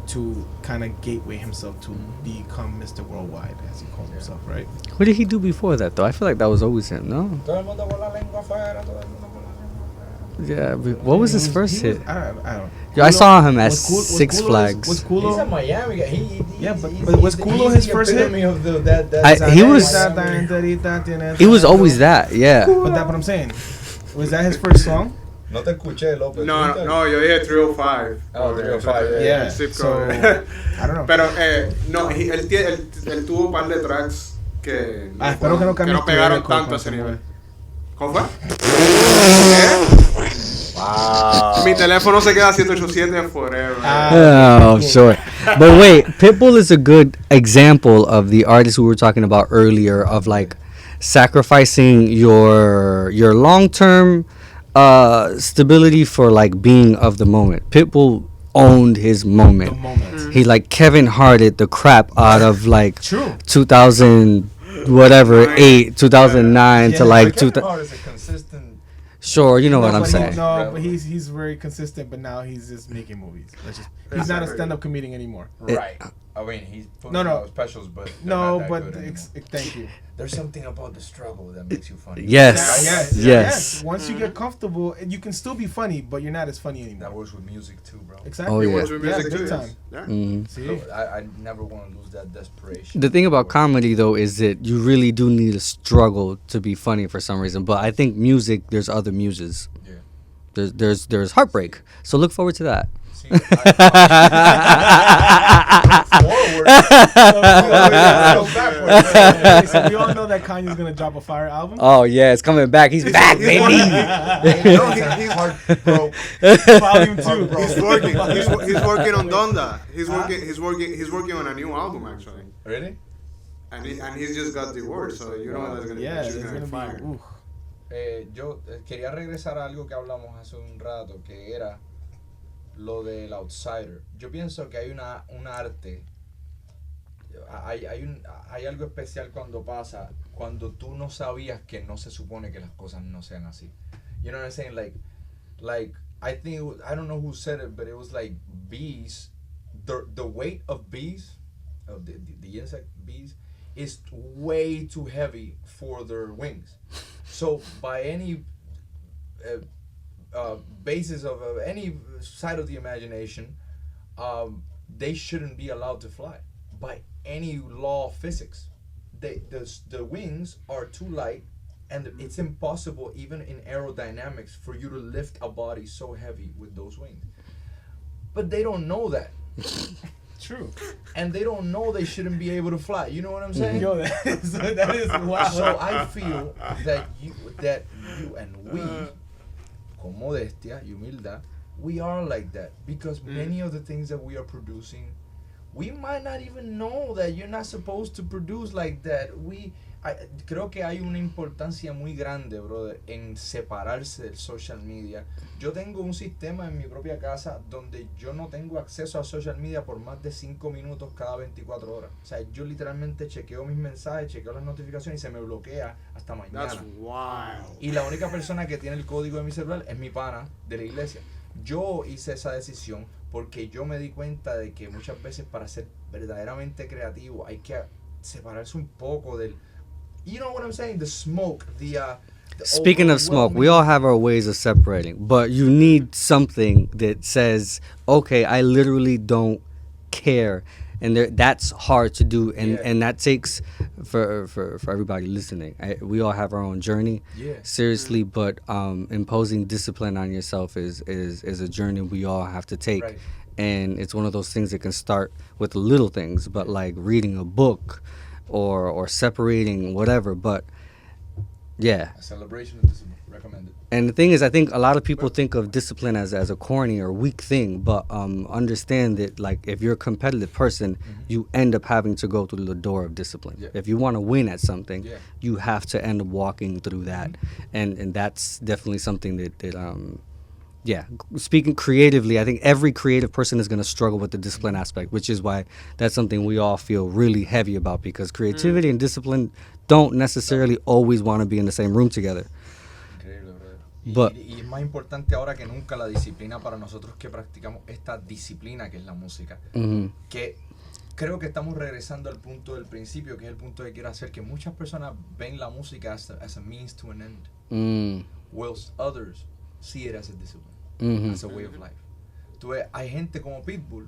to kind of gateway himself to become Mr. Worldwide, as he calls himself, right? What did he do before that, though? I feel like that was always him, no? Yeah, what was his first hit? I don't. I saw him at Six Flags. Was Kulo? He's a Miami guy. But was Kulo his first hit? He was always that, yeah. But that's what I'm saying. Was that his first song? No te escuché, Lopez. No, yo dije 305. Oh, 305, yeah. So, I don't know. Pero, no, él tuvo un par de tracks que espero que no pegaron tanto a ese nivel. ¿Cómo fue? Wow. Mi teléfono se queda 787 forever. Oh, sure. But wait, Pitbull is a good example of the artist we were talking about earlier, of like sacrificing your long-term stability for like being of the moment. Pitbull owned his moment. He like Kevin Harted the crap out of like 2000 whatever 8 2009 to like 2000. Sure, you know what I'm saying. No, but he's very consistent, but now he's just making movies. He's not a stand-up comedian anymore. Right. I mean, he's putting out specials, but thank you. There's something about the struggle that makes you funny. Yes. Once you get comfortable, you can still be funny, but you're not as funny anymore. That works with music too, bro. Exactly. Oh, yeah. It works with music too. Time. Yeah. See? So I never want to lose that desperation. The thing about comedy though is that you really do need a struggle to be funny for some reason. But I think music, there's other muses. Yeah. There's heartbreak. So look forward to that. We all know that Kanye's gonna drop a fire album. Oh yeah, it's coming back. He's back, baby. Volume 2. He's working on Donda. He's working on a new album actually. Really? And he's just got divorced, so you know that's gonna be fire. Yo quería regresar a algo que hablamos hace un rato, que era lo del outsider. Yo pienso que hay un arte, hay algo especial cuando pasa, cuando tú no sabías que no se supone que las cosas no sean así. You know what I'm saying? Like I think I don't know who said it, but it was like bees. The weight of bees, of the insect bees, is way too heavy for their wings. So by any basis of any side of the imagination, they shouldn't be allowed to fly by any law of physics. The wings are too light, and it's impossible even in aerodynamics for you to lift a body so heavy with those wings. But they don't know that. True. And they don't know they shouldn't be able to fly. You know what I'm saying? Yo, that is wild. So I feel that you and we, con modestia y humildad, we are like that, because many of the things that we are producing, we might not even know that you're not supposed to produce like that. Creo que hay una importancia muy grande, brother, en separarse del social media. Yo tengo un sistema en mi propia casa donde yo no tengo acceso a social media por más de 5 minutos cada 24 horas. O sea, yo literalmente chequeo mis mensajes, chequeo las notificaciones y se me bloquea hasta mañana. That's wild. Y la única persona que tiene el código de mi celular es mi pana de la iglesia. Yo hice esa decisión porque yo me di cuenta de que muchas veces para ser verdaderamente creativo hay que separarse un poco del... You know what I'm saying? The smoke, the Speaking of smoke, we all have our ways of separating, but you need something that says, okay, I literally don't care. And that's hard to do, and that takes, for everybody listening, we all have our own journey, seriously, but imposing discipline on yourself is a journey we all have to take. Right. And it's one of those things that can start with little things, but like reading a book or separating whatever, but yeah. A celebration of discipline, recommended. And the thing is, I think a lot of people think of discipline as a corny or weak thing, but understand that, like, if you're a competitive person, you end up having to go through the door of discipline. Yeah. If you want to win at something, you have to end up walking through that. And that's definitely something that speaking creatively, I think every creative person is going to struggle with the discipline aspect, which is why that's something we all feel really heavy about, because creativity and discipline don't necessarily always want to be in the same room together. Increíble, brother. But, y es más importante ahora que nunca la disciplina para nosotros que practicamos esta disciplina que es la música. Que creo que estamos regresando al punto del principio, que es el punto que quiero hacer, que muchas personas ven la música as a means to an end, whilst others see it as a discipline, as a way of life. Hay gente como Pitbull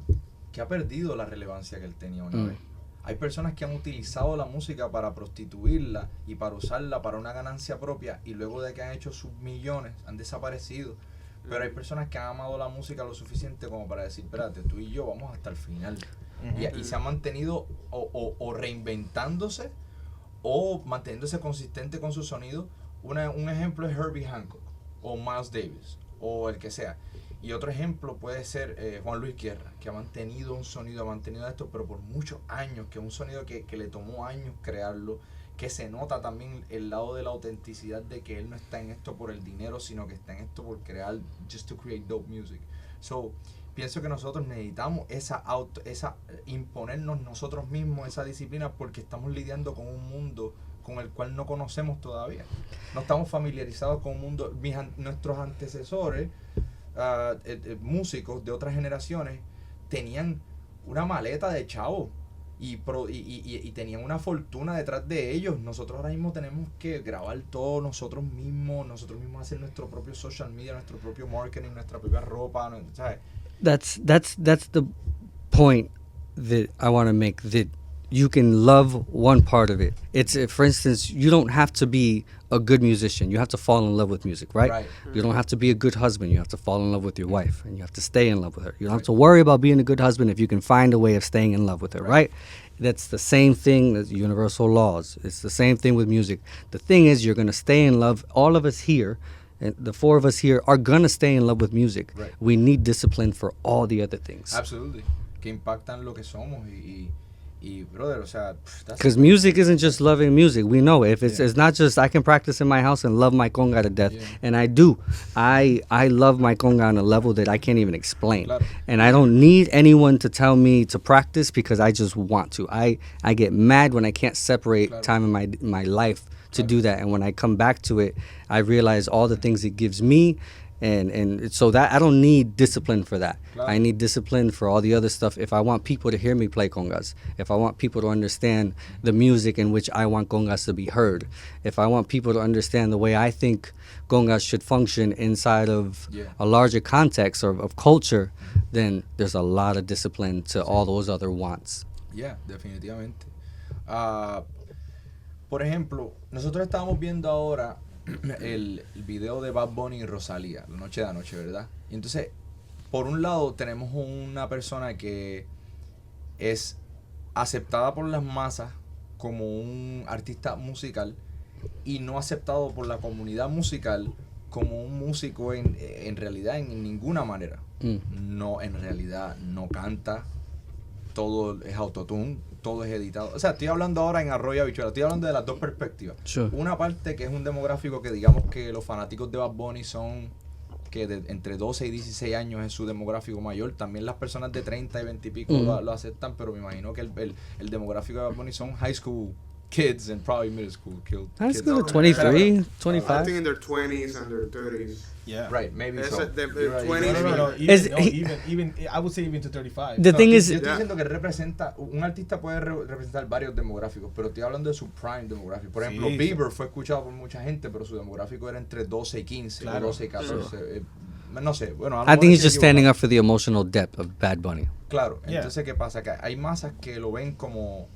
que ha perdido la relevancia que él tenía una vez. Hay personas que han utilizado la música para prostituirla y para usarla para una ganancia propia, y luego de que han hecho sus millones han desaparecido. Pero hay personas que han amado la música lo suficiente como para decir, espérate, tú y yo vamos hasta el final. Y se han mantenido o reinventándose o manteniéndose consistente con su sonido. Un ejemplo es Herbie Hancock o Miles Davis o el que sea. Y otro ejemplo puede ser Juan Luis Guerra, que ha mantenido un sonido, ha mantenido esto, pero por muchos años, que es un sonido que le tomó años crearlo, que se nota también el lado de la autenticidad de que él no está en esto por el dinero, sino que está en esto por crear, just to create dope music. So, pienso que nosotros necesitamos imponernos nosotros mismos esa disciplina, porque estamos lidiando con un mundo con el cual no conocemos todavía. No estamos familiarizados con un mundo. Nuestros antecesores, músicos de otras generaciones, tenían una maleta de chavos y tenían una fortuna detrás de ellos. Nosotros ahora mismo tenemos que grabar todo nosotros mismos hacer nuestro propio social media, nuestro propio marketing, nuestra propia ropa, ¿sabes? That's the point that I want to make, that you can love one part of it. It's, for instance, you don't have to be a good musician. You have to fall in love with music, right? You don't have to be a good husband. You have to fall in love with your wife, and you have to stay in love with her. You don't have to worry about being a good husband if you can find a way of staying in love with her, right? That's the same thing as universal laws. It's the same thing with music. The thing is, you're going to stay in love. All of us here, and the four of us here, are going to stay in love with music. Right. We need discipline for all the other things. Absolutely. Que impactan lo que somos y Y, brother, o sea... Because music isn't just loving music. We know it. If it's not just I can practice in my house and love my conga to death. Yeah. And I do. I love my conga on a level that I can't even explain. Claro. And I don't need anyone to tell me to practice because I just want to. I get mad when I can't separate time in my life to do that. And when I come back to it, I realize all the things it gives me. And so that I don't need discipline for that. Claro. I need discipline for all the other stuff. If I want people to hear me play congas, if I want people to understand the music in which I want congas to be heard, if I want people to understand the way I think congas should function inside of a larger context or of culture, then there's a lot of discipline to all those other wants. Yeah, definitivamente. Por ejemplo, nosotros estábamos viendo ahora el video de Bad Bunny y Rosalía, La Noche de Anoche, ¿verdad? Y entonces, por un lado, tenemos una persona que es aceptada por las masas como un artista musical y no aceptado por la comunidad musical como un músico en realidad en ninguna manera. No, en realidad no canta, todo es autotune, todo es editado. O sea, estoy hablando ahora en Arroyo Habichuela, estoy hablando de las dos perspectivas. Sure. Una parte que es un demográfico que digamos que los fanáticos de Bad Bunny son que entre 12 y 16 años es su demográfico mayor. También las personas de 30 y 20 y pico lo aceptan, pero me imagino que el demográfico de Bad Bunny son high school kids and probably middle school kids. High school 23, 25. I think in their 20s and their 30s. Yeah. Right, maybe so. The right. 20s. No. Even I would say even to 35. The thing is, yo estoy diciendo que representa, un artista puede representar varios demográficos, pero estoy hablando de su prime demográfico. Por ejemplo, Bieber fue escuchado por mucha gente, pero su demográfico era entre 12 y 15, o 12 y 14. No sé, bueno. I think he's just standing up for the emotional depth of Bad Bunny. Claro, entonces ¿qué pasa? Que hay masas que lo ven como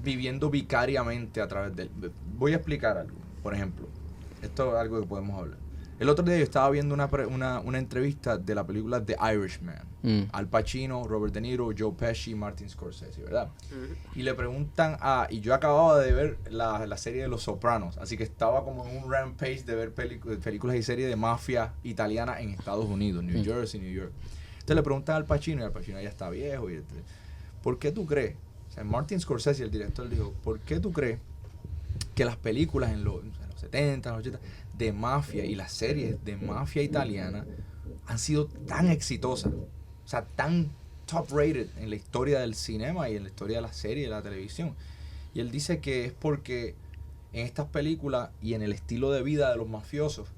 viviendo vicariamente a través de él. Voy a explicar algo. Por ejemplo, esto es algo que podemos hablar. El otro día yo estaba viendo una entrevista de la película The Irishman. Al Pacino, Robert De Niro, Joe Pesci, Martin Scorsese, ¿verdad? Y le preguntan y yo acababa de ver la serie de Los Sopranos, así que estaba como en un rampage de ver películas y series de mafia italiana en Estados Unidos, New Jersey, New York. Entonces le preguntan al Pacino, y al Pacino ya está viejo. ¿Por qué tú crees? O sea, Martin Scorsese, el director, dijo, ¿por qué tú crees que las películas en los 70, los 80, de mafia y las series de mafia italiana han sido tan exitosas, o sea, tan top rated en la historia del cinema y en la historia de la serie y de la televisión? Y él dice que es porque en estas películas y en el estilo de vida de los mafiosos,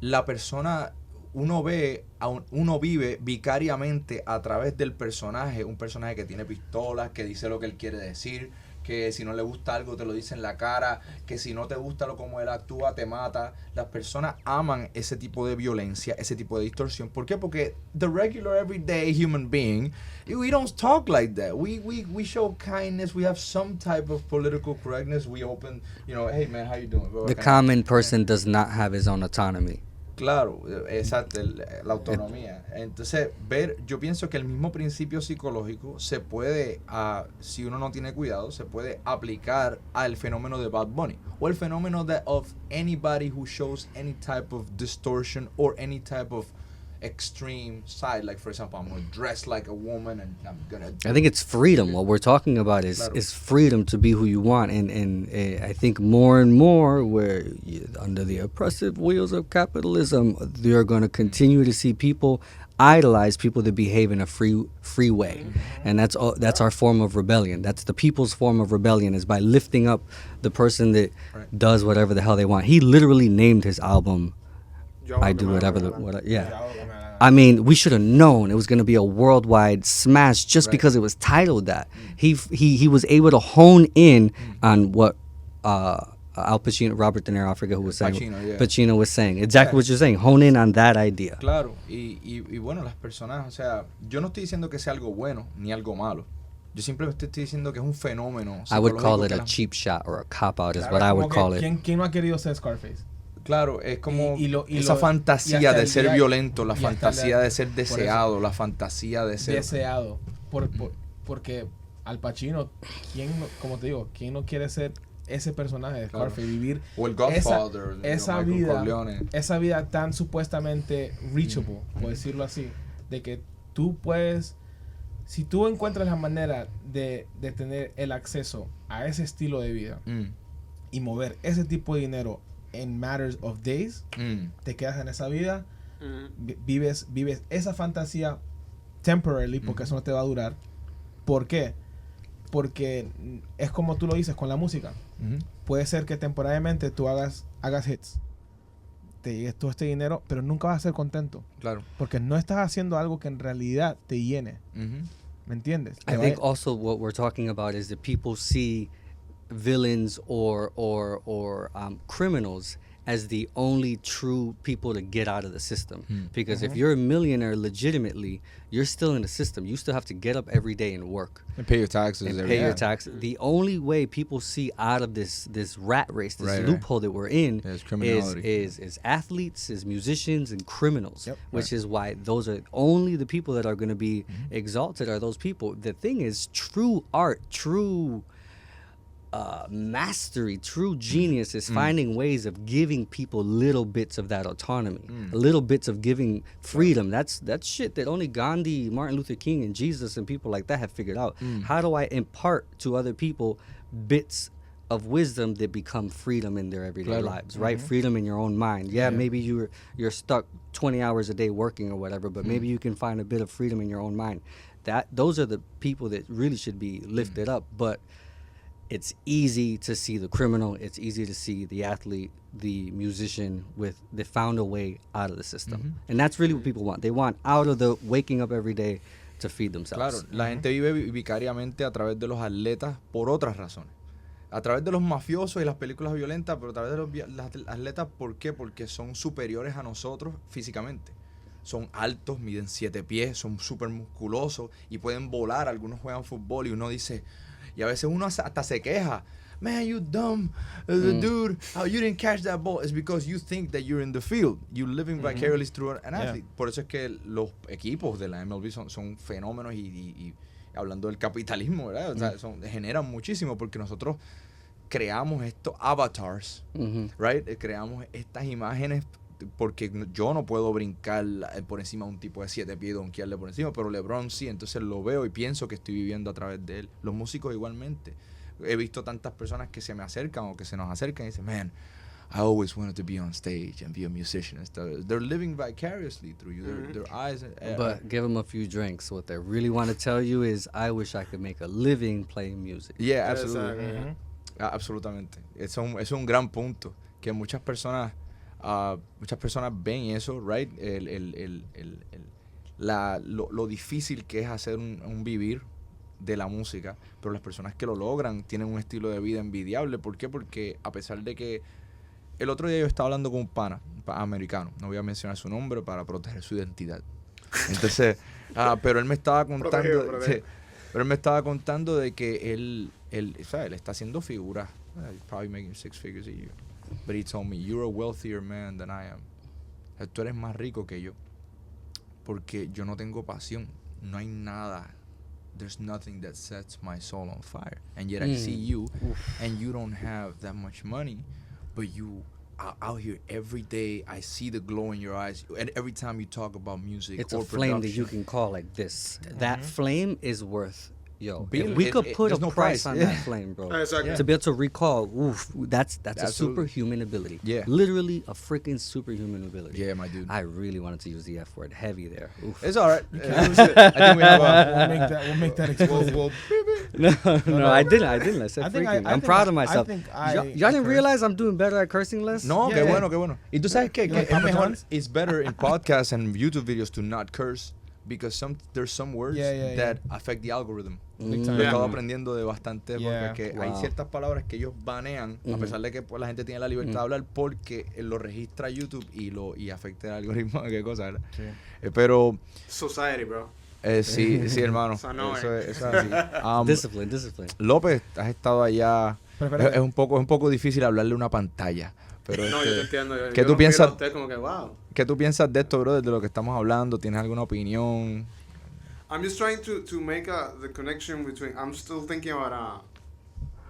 la persona, uno vive vicariamente a través del personaje, un personaje que tiene pistolas, que dice lo que él quiere decir, que si no le gusta algo te lo dice en la cara, que si no te gusta lo como él actúa te mata. Las personas aman ese tipo de violencia, ese tipo de distorsión. ¿Por qué? Porque the regular everyday human being, we don't talk like that. We show kindness, we have some type of political correctness, we open, hey man, how you doing? The common person does not have his own autonomy. Claro, exacto, la autonomía. Entonces, yo pienso que el mismo principio psicológico se puede, si uno no tiene cuidado, se puede aplicar al fenómeno de Bad Bunny o el fenómeno of anybody who shows any type of distortion or any type of extreme side. Like, for example, I'm going to dress like a woman and I'm going to... I think it's freedom. What we're talking about is freedom to be who you want. And I think more and more, where under the oppressive wheels of capitalism, you're going to continue to see people idolize people that behave in a free way. And that's our form of rebellion. That's the people's form of rebellion, is by lifting up the person that does whatever the hell they want. He literally named his album I Do Whatever. I mean, we should have known it was going to be a worldwide smash just because it was titled that. He was able to hone in on what Al Pacino, Robert De Niro, I forget who was saying. Pacino was saying. Exactly what you're saying. Hone in on that idea. Claro. Y bueno, las personas, o sea, yo no estoy diciendo que sea algo bueno ni algo malo. Yo simplemente estoy diciendo que es un fenómeno. I would call it a cheap shot or a cop-out is what I would call it. ¿Quién no ha querido ser Scarface? Claro, es como esa fantasía de ser violento, la fantasía de ser deseado, la fantasía de ser... Deseado. Porque Al Pacino, como te digo, ¿quién no quiere ser ese personaje de Scarface? Vivir o el Godfather, esa vida tan supuestamente reachable, por decirlo así, de que tú puedes si tú encuentras la manera de tener el acceso a ese estilo de vida y mover ese tipo de dinero en matters of days, te quedas en esa vida, vives esa fantasía temporarily, porque eso no te va a durar. ¿Por qué? Porque es como tú lo dices con la música. Puede ser que temporariamente tú hagas hits, te llegue todo este dinero, pero nunca vas a ser contento. Claro. Porque no estás haciendo algo que en realidad te llene. ¿Me entiendes? I think also what we're talking about is that people see villains or criminals as the only true people to get out of the system. Because if you're a millionaire legitimately, you're still in the system. You still have to get up every day and work. And pay your taxes. And pay your taxes. The only way people see out of this rat race, this loophole that we're in, is athletes, is musicians, and criminals. Which is why those are only the people that are going to be exalted are those people. The thing is, true art, true mastery, true genius is finding ways of giving people little bits of that autonomy, little bits of giving freedom. That's shit that only Gandhi, Martin Luther King, and Jesus and people like that have figured out. How do I impart to other people bits of wisdom that become freedom in their everyday lives, right? Freedom in your own mind. Maybe you're stuck 20 hours a day working or whatever, but maybe you can find a bit of freedom in your own mind. Those are the people that really should be lifted up, but it's easy to see the criminal. It's easy to see the athlete, the musician they found a way out of the system. And that's really what people want. They want out of the waking up every day to feed themselves. Claro, la gente vive vicariamente a través de los atletas por otras razones. A través de los mafiosos y las películas violentas, pero a través de los atletas, ¿por qué? Porque son superiores a nosotros físicamente. Son altos, miden 7 pies, son súper musculosos y pueden volar. Algunos juegan fútbol y uno dice... Y a veces uno hasta se queja. Man, you dumb dude. How you didn't catch that ball? It's because you think that you're in the field. You're living vicariously through an athlete. Por eso es que los equipos de la MLB son fenómenos y hablando del capitalismo, ¿verdad? O sea, generan muchísimo porque nosotros creamos estos avatars, right? Creamos estas imágenes porque yo no puedo brincar por encima de un tipo de 7 pies y donkearle por encima, pero LeBron sí, entonces lo veo y pienso que estoy viviendo a través de él. Los músicos igualmente. He visto tantas personas que se me acercan o que se nos acercan y dicen, man, I always wanted to be on stage and be a musician and stuff. They're living vicariously through you. Their eyes... But give them a few drinks. What they really want to tell you is, I wish I could make a living playing music. Yeah, absolutely. Absolutamente. Eso es un gran punto, que muchas personas ven eso, right? Lo difícil que es hacer un vivir de la música, pero las personas que lo logran tienen un estilo de vida envidiable. ¿Por qué? Porque a pesar de que el otro día yo estaba hablando con un pana americano, no voy a mencionar su nombre para proteger su identidad. Entonces, pero él me estaba contando, pero él me estaba contando de que él está haciendo figuras. He's probably making 6 figures a year. But he told me, you're a wealthier man than I am. O sea, tú eres más rico que yo. Porque yo no tengo pasión. No hay nada. There's nothing that sets my soul on fire. And yet I see you, and you don't have that much money, but you are out here every day. I see the glow in your eyes. And every time you talk about music it's or a flame that you can call like this. That flame is worth... Yo, if we could put a price on that flame, bro, to be able to recall, that's a superhuman ability. Yeah. Literally a freaking superhuman ability. Yeah, my dude. I really wanted to use the F word, heavy there. Oof. It's all right. I think we have we'll make that explicit. No, I didn't. I said freaking. I'm proud of myself. Y'all didn't realize I'm doing better at cursing less? No, qué bueno. Y tú sabes que es mejor, it's better in podcasts and YouTube videos to not curse. Because there's some words that affect the algorithm. Lo he estado aprendiendo de bastante porque hay ciertas palabras que ellos banean a pesar de que pues, la gente tiene la libertad de hablar porque lo registra YouTube y afecta el algoritmo. Qué cosa, ¿verdad? Sí. Pero Society, bro. Sí, hermano. Eso es así. Discipline. López, has estado allá. Es un poco difícil hablarle a una pantalla. Pero no, yo te entiendo. ¿Qué tú piensas? Usted como que, wow. ¿Qué tú piensas de esto, brother, de lo que estamos hablando? ¿Tienes alguna opinión? I'm just trying to make the connection between... I'm still thinking about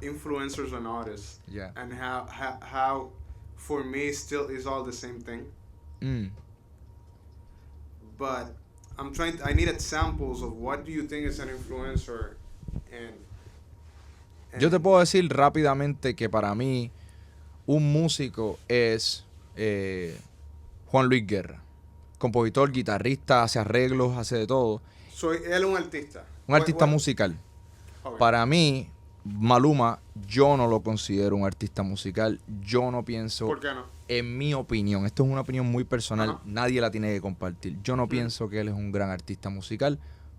influencers and artists. Yeah. And how for me, still is all the same thing. But I needed samples of what do you think is an influencer and Yo te puedo decir rápidamente que para mí un músico es Juan Luis Guerra. Compositor, guitarrista, hace arreglos, hace de todo. Él es un artista. Un artista musical. Okay. Para mí, Maluma, yo no lo considero un artista musical. Yo no pienso... ¿Por qué no? En mi opinión, esto es una opinión muy personal, Ajá. nadie la tiene que compartir. Yo no pienso que él es un gran artista musical,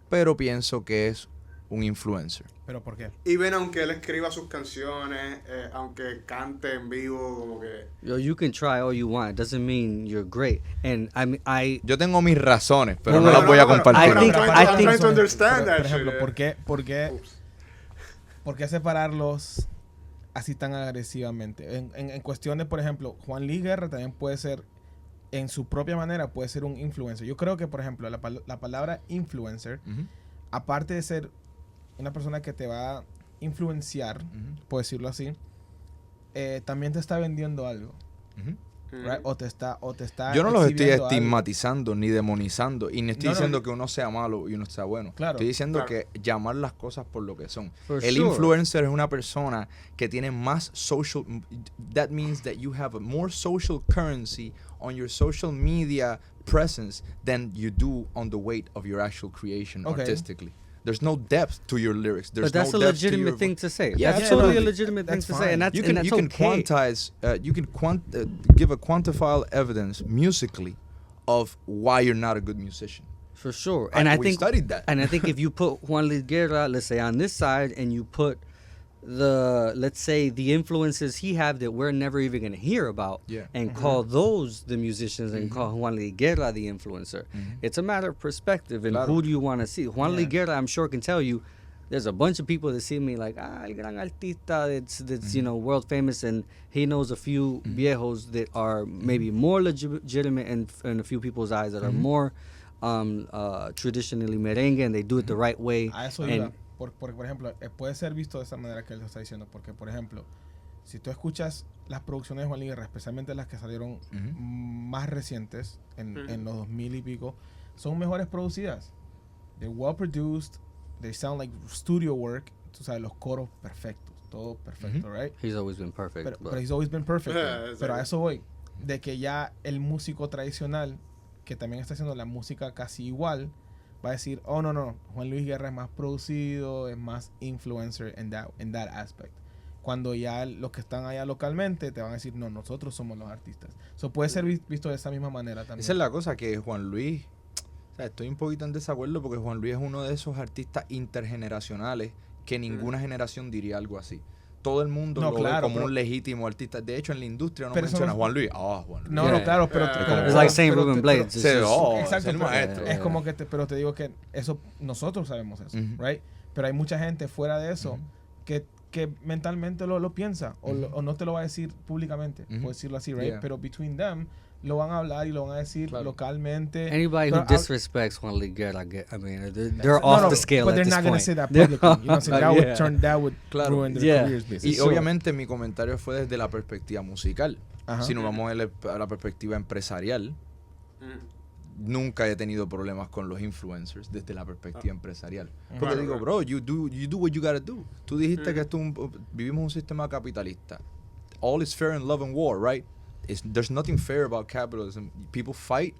pero pienso que es un influencer. ¿Pero por qué? Y ven, aunque él escriba sus canciones, aunque cante en vivo, como que... You can try all you want. It doesn't mean you're great. And Yo tengo mis razones, pero No, no las voy a no, compartir. I think- I'm trying to understand Por that ejemplo, shit. ¿por qué separarlos así tan agresivamente? En cuestiones, por ejemplo, Juan Luis Guerra también puede ser, en su propia manera, puede ser un influencer. Yo creo que, por ejemplo, la palabra influencer, Ujú. aparte de ser una persona que te va a influenciar, por decirlo así, también te está vendiendo algo. Ujú. Right? O te está Yo no los estoy exhibiendo algo. estigmatizando ni demonizando y ni estoy No, diciendo que uno sea malo y uno sea bueno. Claro. Estoy diciendo Claro. que llamar las cosas por lo que son. For El sure. influencer es una persona que tiene más social. That means that you have a more social currency on your social media presence than you do on the weight of your actual creation Okay. artistically. There's no depth to your lyrics. There's but that's no a depth to legitimate your thing to say. Yeah, That's absolutely. totally a legitimate thing That's to say, fine. and that's you can okay. quantize you can give a quantifiable evidence musically of why you're not a good musician. For sure. And I we think studied that. And I think if you put Juan Luis Guerra, let's say, on this side, and you put let's say the influences he have that we're never even going to hear about, Yeah. and call those the musicians and call Juan Luis Guerra the influencer. It's a matter of perspective and Claro. who do you want to see. Juan Luis Yeah. Guerra, I'm sure, can tell you there's a bunch of people that see me like, el gran artista that's you know, world famous, and he knows a few viejos that are maybe more legitimate in a few people's eyes that are more traditionally merengue, and they do it the right way. A eso and iba. Porque, por ejemplo, puede ser visto de esa manera que él lo está diciendo. Porque, por ejemplo, si tú escuchas las producciones de Juan Luis Guerra, especialmente las que salieron más recientes, en los 2000 y pico, son mejores producidas. They're well produced. They sound like studio work. Tú sabes, los coros perfectos. Todo perfecto, right? He's always been perfect. Pero he's always been perfect. Yeah, Pero a eso voy. De que ya el músico tradicional, que también está haciendo la música casi igual, va a decir, oh, no, Juan Luis Guerra es más producido, es más influencer in that aspect. Cuando ya los que están allá localmente te van a decir, no, nosotros somos los artistas. Eso puede ser visto de esa misma manera también. Esa es la cosa, que Juan Luis, o sea, estoy un poquito en desacuerdo porque Juan Luis es uno de esos artistas intergeneracionales que ninguna generación diría algo así. Todo el mundo No, lo claro, ve como pero- un legítimo artista. De hecho, en la industria no Pero eso menciona no- Juan Luis. Juan Luis. No, Yeah. claro, pero... It's like saying pero- Ruben pero- Blades. Sí, It's just- Exacto, es el pero maestro. es como que pero te digo que eso nosotros sabemos eso, right? Pero hay mucha gente fuera de eso que mentalmente lo piensa o no te lo va a decir públicamente, por decirlo así, right? Yeah. Pero between them lo van a hablar y lo van a decir Claro. localmente. Anybody Pero who disrespects Juan Luis Guerra, I mean, they're no, off no, the scale but at they're this not gonna point. say that publicly. You know what I'm saying? That would Claro. ruin their Yeah. careers, Y basically. obviamente mi comentario fue desde la perspectiva musical. Ajá. Si nos vamos a la perspectiva empresarial, nunca he tenido problemas con los influencers desde la perspectiva empresarial. Porque Claro, digo, claro. bro, you do what you gotta do. Tú dijiste que esto vivimos un sistema capitalista. All is fair in love and war, right? There's nothing fair about capitalism. People fight.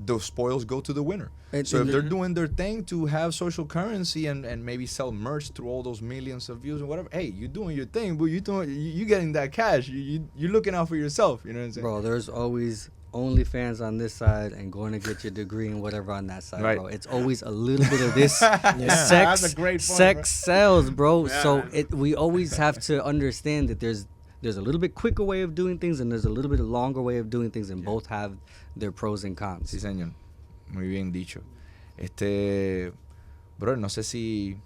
The spoils go to the winner. And- So if and- they're doing their thing to have social currency and maybe sell merch through all those millions of views and whatever, hey, you're doing your thing, but you getting that cash. You're looking out for yourself. You know what I'm saying? Bro, there's always OnlyFans on this side and going to get your degree and whatever on that side, Right. bro. It's always a little bit of this. That's Sex, a great point, sex sells, bro. Yeah. So we always have to understand that there's a little bit quicker way of doing things and there's a little bit longer way of doing things, and both have their pros and cons. Sí, señor. Muy bien dicho. Bro, no sé si...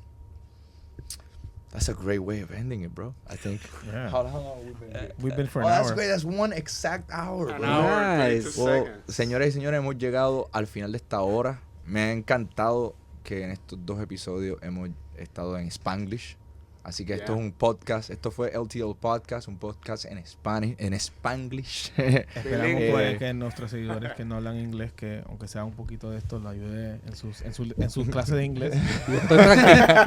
That's a great way of ending it, bro. I think. Yeah. How long have we been here? We've been for an That's hour. great. That's one exact hour, An bro. hour, Nice. 32 Well, seconds. señoras y señores, hemos llegado al final de esta hora. Me ha encantado que en estos 2 episodios hemos estado en Spanglish. Así que esto es un podcast, esto fue LTL Podcast, un podcast en Spanglish. Esperamos pues, que nuestros seguidores que no hablan inglés, que aunque sea un poquito de esto, lo ayude en sus clases de inglés. Yo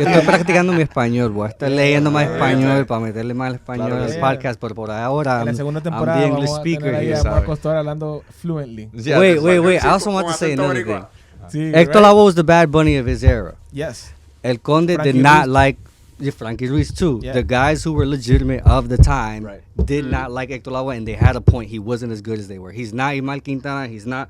estoy practicando mi español, voy a estar leyendo más español para meterle más español al podcast, pero por ahora en la segunda temporada I'm the vamos English a tener speaker ahí here. a Marco Astor hablando fluently. Yeah, Wait, I also want to say another thing. Sí, Héctor Lavoe was the Bad Bunny of his era. Yes. El Conde Frankie did not Ruiz. like Frankie Ruiz too. Yeah. The guys who were legitimate of the time Right. did not like Héctor Lavoe, and they had a point. He wasn't as good as they were. He's not Imal Quintana. He's not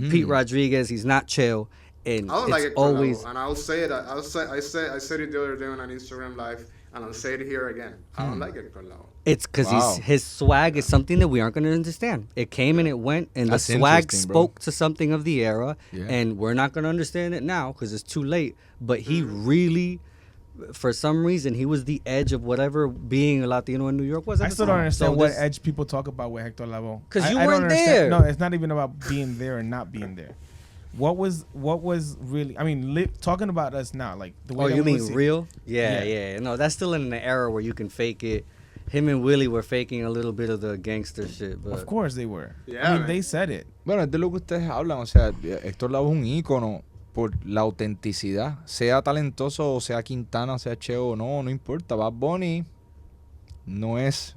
Pete Rodriguez. He's not Chill. And I don't like it's it always. and I'll say it. I said it the other day on an Instagram live, and I'll say it here again. I don't like Héctor Lavoe. It's because Wow. his swag is something that we aren't going to understand. It came and it went, and That's the swag interesting, bro. spoke to something of the era, Yeah. and we're not going to understand it now because it's too late. But he really, for some reason, he was the edge of whatever being a Latino in New York was. At I the still time. don't understand So what this- edge people talk about with Héctor Lavoe. 'Cause I- you I don't weren't understand. there. No, it's not even about being there or not being there. What was really? I mean, talking about us now, like the way. Oh, that you we mean would see- real? Yeah, Yeah. yeah. No, that's still in the era where you can fake it. Him and Willie were faking a little bit of the gangster shit, but Of course they were. Yeah, I mean, man. they said it. Bueno, es de lo que ustedes hablan, o sea, Héctor Lavoe es un ícono por la autenticidad, sea talentoso o sea Quintana, sea Cheo o no importa. Bad Bunny no es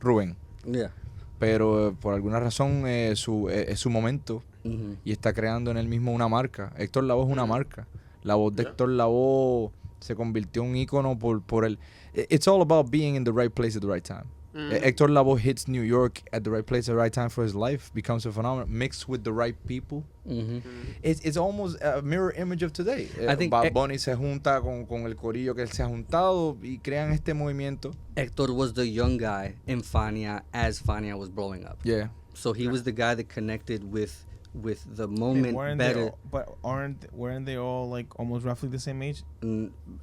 Rubén, yeah. pero por alguna razón es su momento Mhm. y está creando en él mismo una marca. Héctor Lavoe es una marca. La voz de Héctor Lavoe se convirtió en un ícono por el... It's all about being in the right place at the right time. Héctor Lavoe hits New York at the right place at the right time for his life, becomes a phenomenon, mixed with the right people. Mhm. It's almost a mirror image of today. I think Bad Bunny se junta con el corillo que él se ha juntado y crean este movimiento. Héctor was the young guy in Fania as Fania was blowing up. Yeah. So he was the guy that connected with the Hey, moment weren't better. weren't they all like almost roughly the same age?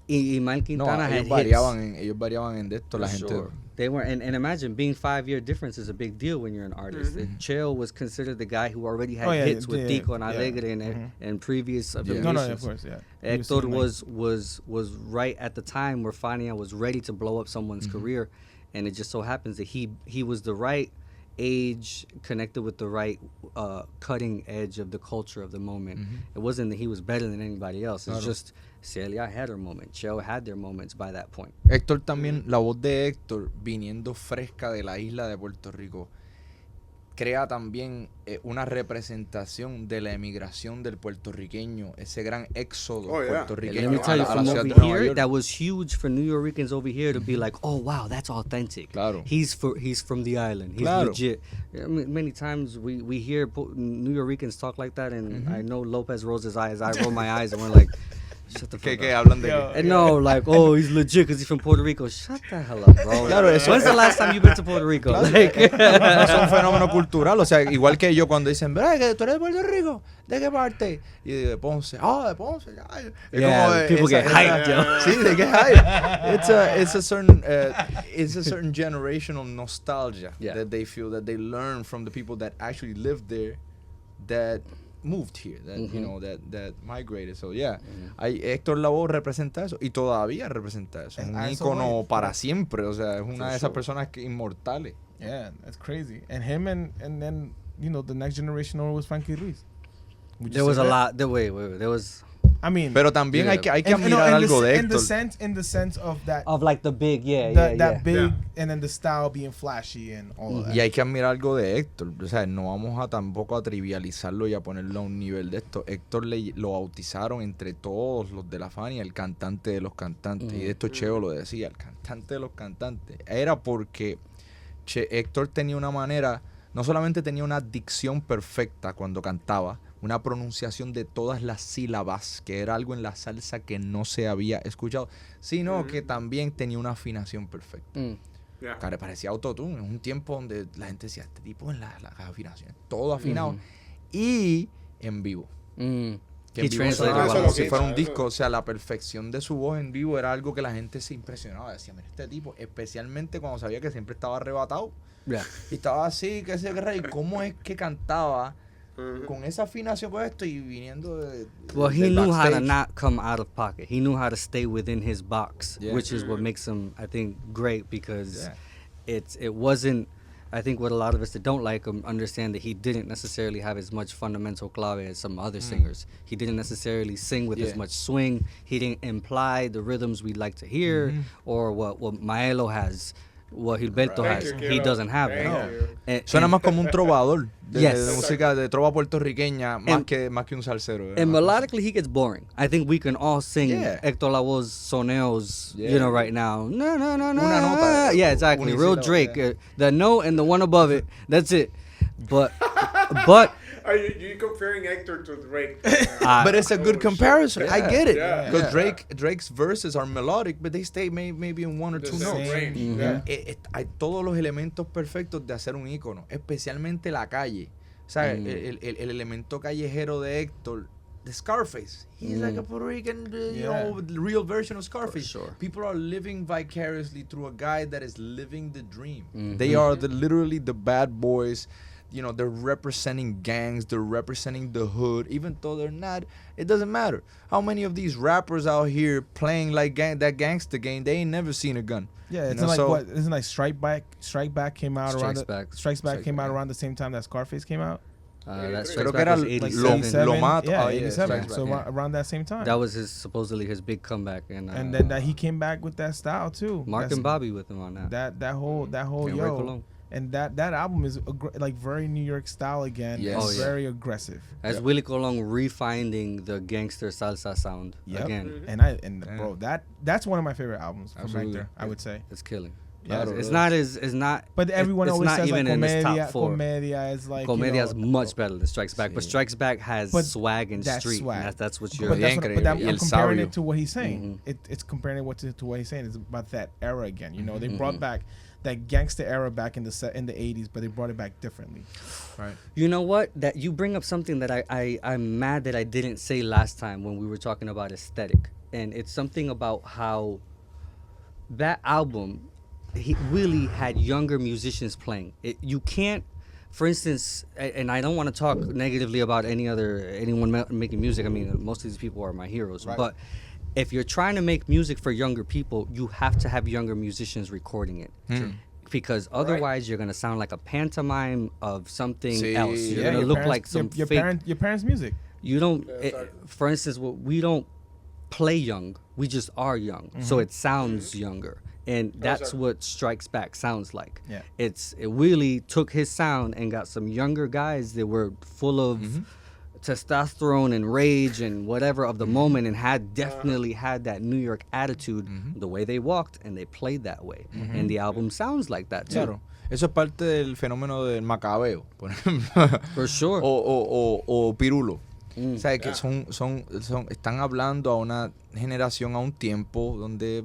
Y Mal No, Quintana had ellos variaban en de esto, la gente. Sure. They were, and imagine being 5-year difference is a big deal when you're an artist. Cheo was considered the guy who already had hits with Tico and Alegre and previous affiliations. No, of course, yeah. He was Héctor singing, was right at the time where Fania was ready to blow up someone's career, and it just so happens that he was the right age, connected with the right cutting edge of the culture of the moment. It wasn't that he was better than anybody else. It's just Celia had her moment. Cheo had their moments by that point. Héctor también, la voz de Héctor, viniendo fresca de la isla de Puerto Rico, crea también una representación de la emigración del puertorriqueño, ese gran éxodo puertorriqueño Let me tell you, a la from ciudad over de Nueva here, York. that was huge for New Yorkers over here to be like, oh wow, that's authentic. Claro. He's from the island. He's Claro. legit. I mean, many times we hear New Yorkers talk like that, and I know Lopez rolls his eyes. I roll my eyes, and we're like, shut the fuck ¿Qué up. hablan de Yo. qué? And no, like, oh, he's legit because he's from Puerto Rico. Shut the hell up, bro. Claro, eso- When's the last time you've been to Puerto Rico? Like, Es un fenómeno cultural, o sea, igual que yo cuando dicen, que tú eres de Puerto Rico, ¿de qué parte? Y de Ponce, de Ponce, ya. Es Yeah, como people get hyped, yo. Sí, they get hyped. It's a certain generational nostalgia Yeah. that they feel, that they learn from the people that actually lived there, that moved here, that you know, that migrated. So yeah, Héctor Lavoe representa eso y todavía representa eso. Es un A eso ícono voy. para siempre, o sea, es una For de esas sure. personas que inmortales. Yeah, that's crazy. And him and then the next generation over was Frankie Ruiz. Would you there was say a that? lot. Wait. There was I mean, Pero también hay que admirar algo de Héctor. in the sense of that of like the big, that big, and then the style being flashy and all of that. Y hay que admirar algo de Héctor. O sea, no vamos a tampoco a trivializarlo y a ponerlo a un nivel de esto. Héctor lo bautizaron entre todos los de la Fania el cantante de los cantantes. Y de esto Cheo lo decía, el cantante de los cantantes. Era porque Héctor tenía una manera, no solamente tenía una dicción perfecta cuando cantaba, una pronunciación de todas las sílabas, que era algo en la salsa que no se había escuchado, sino que también tenía una afinación perfecta. Yeah. Cara, parecía autotune. Es un tiempo donde la gente decía, este tipo en las afinaciones, todo afinado. Y en vivo. Que He en vivo translated sonaba well. como si Eso fuera un lo disco. O sea, la perfección de su voz en vivo era algo que la gente se impresionaba. Decía, mira, este tipo, especialmente cuando sabía que siempre estaba arrebatado. Yeah. Y estaba así, que ese rey, ¿cómo es que cantaba con esa afinación puesto y viniendo de Well, he del knew how to backstage. not come out of pocket. He knew how to stay within his box, Yeah. which is what makes him, I think, great because Yeah. it wasn't. I think what a lot of us that don't like him understand that he didn't necessarily have as much fundamental clave as some other singers. He didn't necessarily sing with as Yeah. much swing. He didn't imply the rhythms we'd like to hear or what Maelo has, what Gilberto has. He doesn't have that. Suena más como un trovador de Yes. música de trova puertorriqueña más que un salsero. And melodically, he gets boring. I think we can all sing Yeah. Héctor Lavoe's soneos, Yeah. you know, right now. No, no, no, no. Una nota. Yeah, exactly. Real Unisílabo, Drake. yeah. The note and the one above it. That's it. But Are you comparing Hector to Drake? But it's a good comparison. I get it. Yeah. Because Drake's verses are melodic, but they stay maybe in one or two notes. Range. Hay todos los elementos perfectos de hacer un ícono, especialmente la calle. O sea, el elemento callejero de Héctor, the Scarface. He's like a Puerto Rican, you know, the real version of Scarface. Sure. People are living vicariously through a guy that is living the dream. They are literally the bad boys. You know, they're representing gangs, they're representing the hood, even though they're not. It doesn't matter. How many of these rappers out here playing like that gangster game, they ain't never seen a gun. Yeah, it's You know, like so- what? Isn't like Strike Back came out around Strikes Back. came out around the same time that Scarface came out. that Creo Strikes que Back era was lo- 87. lo mato. Yeah, Oh, yeah, 87. Strikes So Back, around that same time. That was supposedly his big comeback. And then that he came back with that style too. Mark That's- and Bobby with him on that. That whole And Ray yo. Colon. And that album is like very New York style again. Yes. It's Oh, yeah. very aggressive. As Willie Colon refinding the gangster salsa sound Yep. again. And bro, that's one of my favorite albums from Absolutely. Hector, I would say. It's killing. Yeah, it's not. But everyone it's always not says even like in his top Comedia. 4. Comedia is like Comedia is you know, much better than Strikes Back, but Strikes Back has But swag and that's street. swag. And that's what you're. But, that's what, Increíble. but I'm Y el comparing sabio. it to what he's saying. It's comparing it to what he's saying. It's about that era again. You know, they brought back that gangster era back in the 80s, but they brought it back differently. Right. You know what? That you bring up something that I'm mad that I didn't say last time when we were talking about aesthetic, and it's something about how that album, Willie had younger musicians playing. You can't, for instance, and I don't want to talk negatively about anyone making music. I mean, most of these people are my heroes, but if you're trying to make music for younger people, you have to have younger musicians recording it. Because otherwise you're gonna sound like a pantomime of something else. You're gonna look like some your fake. your parents' music. You don't. For instance, we don't play young. We just are young, so it sounds younger, and that's what Strikes Back sounds like. Yeah. It really took his sound and got some younger guys that were full of testosterone and rage and whatever of the moment, and definitely had that New York attitude, the way they walked, and they played that way, and the album sounds like that too. Claro. Eso es parte del fenómeno del macabeo, por ejemplo. For sure. O pirulo. O sea, que están hablando a una generación, a un tiempo donde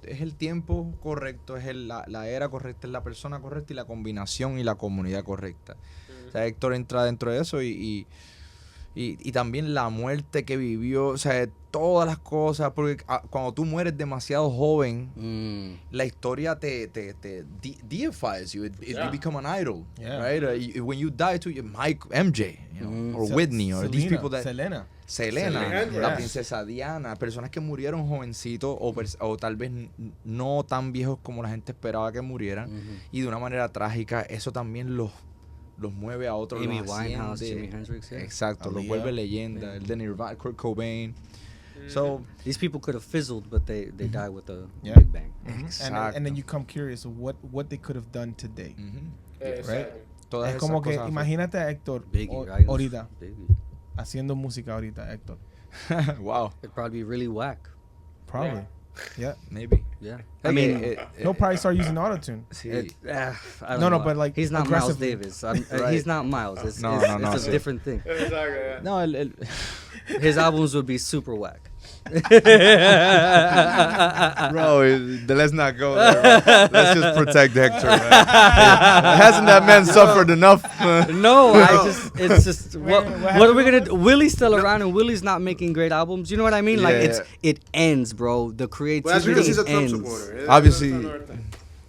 es el tiempo correcto, es la era correcta, es la persona correcta y la combinación y la comunidad correcta. O sea, Héctor entra dentro de eso y también la muerte que vivió, o sea, todas las cosas, porque cuando tú mueres demasiado joven, la historia te deifies you. You become an idol, right? When you die too, you're Mike, MJ, you know, or Whitney, or these people that... Selena, la princesa Diana, personas que murieron jovencitos o tal vez no tan viejos como la gente esperaba que murieran, y de una manera trágica, eso también los mueve a otros. Amy Winehouse, Jimi Hendrix, yeah. Exacto, los vuelve leyenda, el de Nirvana, Kurt Cobain. So these people could have fizzled, but they died with a Yeah. big bang. And then you come curious of what they could have done today, right? todas Es como esas que cosas. imagínate a Héctor Biggie, right? ahorita Biggie. haciendo música ahorita, Héctor. Wow, It'd probably be really whack. Probably. Yeah. maybe. Yeah. I I mean, mean, He'll probably start using autotune. sí. I don't No, know. but like he's not Miles aggressively. Davis. Right. He's not Miles. It's No, it's sí. a different thing. No, His albums would be super whack. bro, let's not go there. Bro. Let's just protect Hector. Man. Hasn't that man suffered enough? No, it's just what are we gonna do? Willie's still around and Willie's not making great albums. You know what I mean? Like Yeah. it ends, bro. The Well, that's creativity because he's a Trump ends. supporter. Obviously.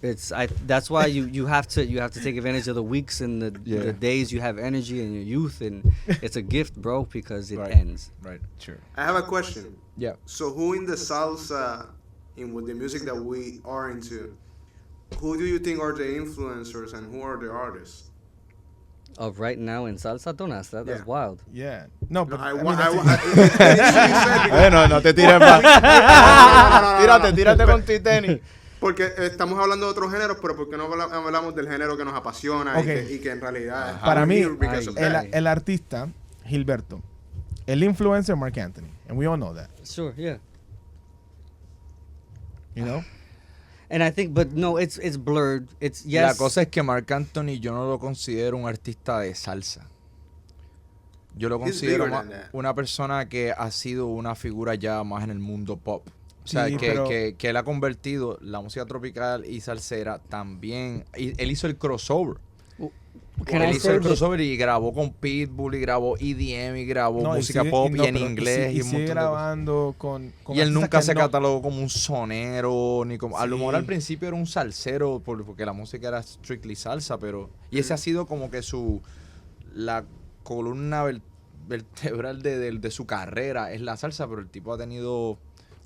That's why you have to take advantage of the weeks and the days you have energy and your youth, and it's a gift, bro, because it ends. Right. Sure. I have a question. Yeah. So who in the salsa, with the music that we are into, who do you think are the influencers and who are the artists? Of right now in salsa, don't ask that. That's wild. Yeah. No, but No, No te tires tírate con tu tenis. Porque estamos hablando de otros géneros, pero ¿por qué no hablamos del género que nos apasiona y que en realidad... Para mí, because of that? el artista, Gilberto. El influencer, Mark Anthony. And we all know that. Sure, yeah. You know? And I think, but no, it's blurred. It's yes. La cosa es que Marc Anthony yo no lo considero un artista de salsa. Yo lo considero más una persona que ha sido una figura ya más en el mundo pop. O sea, Sí, que él ha convertido la música tropical y salsera también. Él hizo el crossover. Él hizo el crossover y grabó con Pitbull y grabó EDM y grabó música pop y en inglés y un sigue montón grabando con y él nunca se no- catalogó como un sonero ni como a lo mejor al principio era un salsero porque la música era strictly salsa, pero y ese ha sido como que la columna vertebral de su carrera es la salsa, pero el tipo ha tenido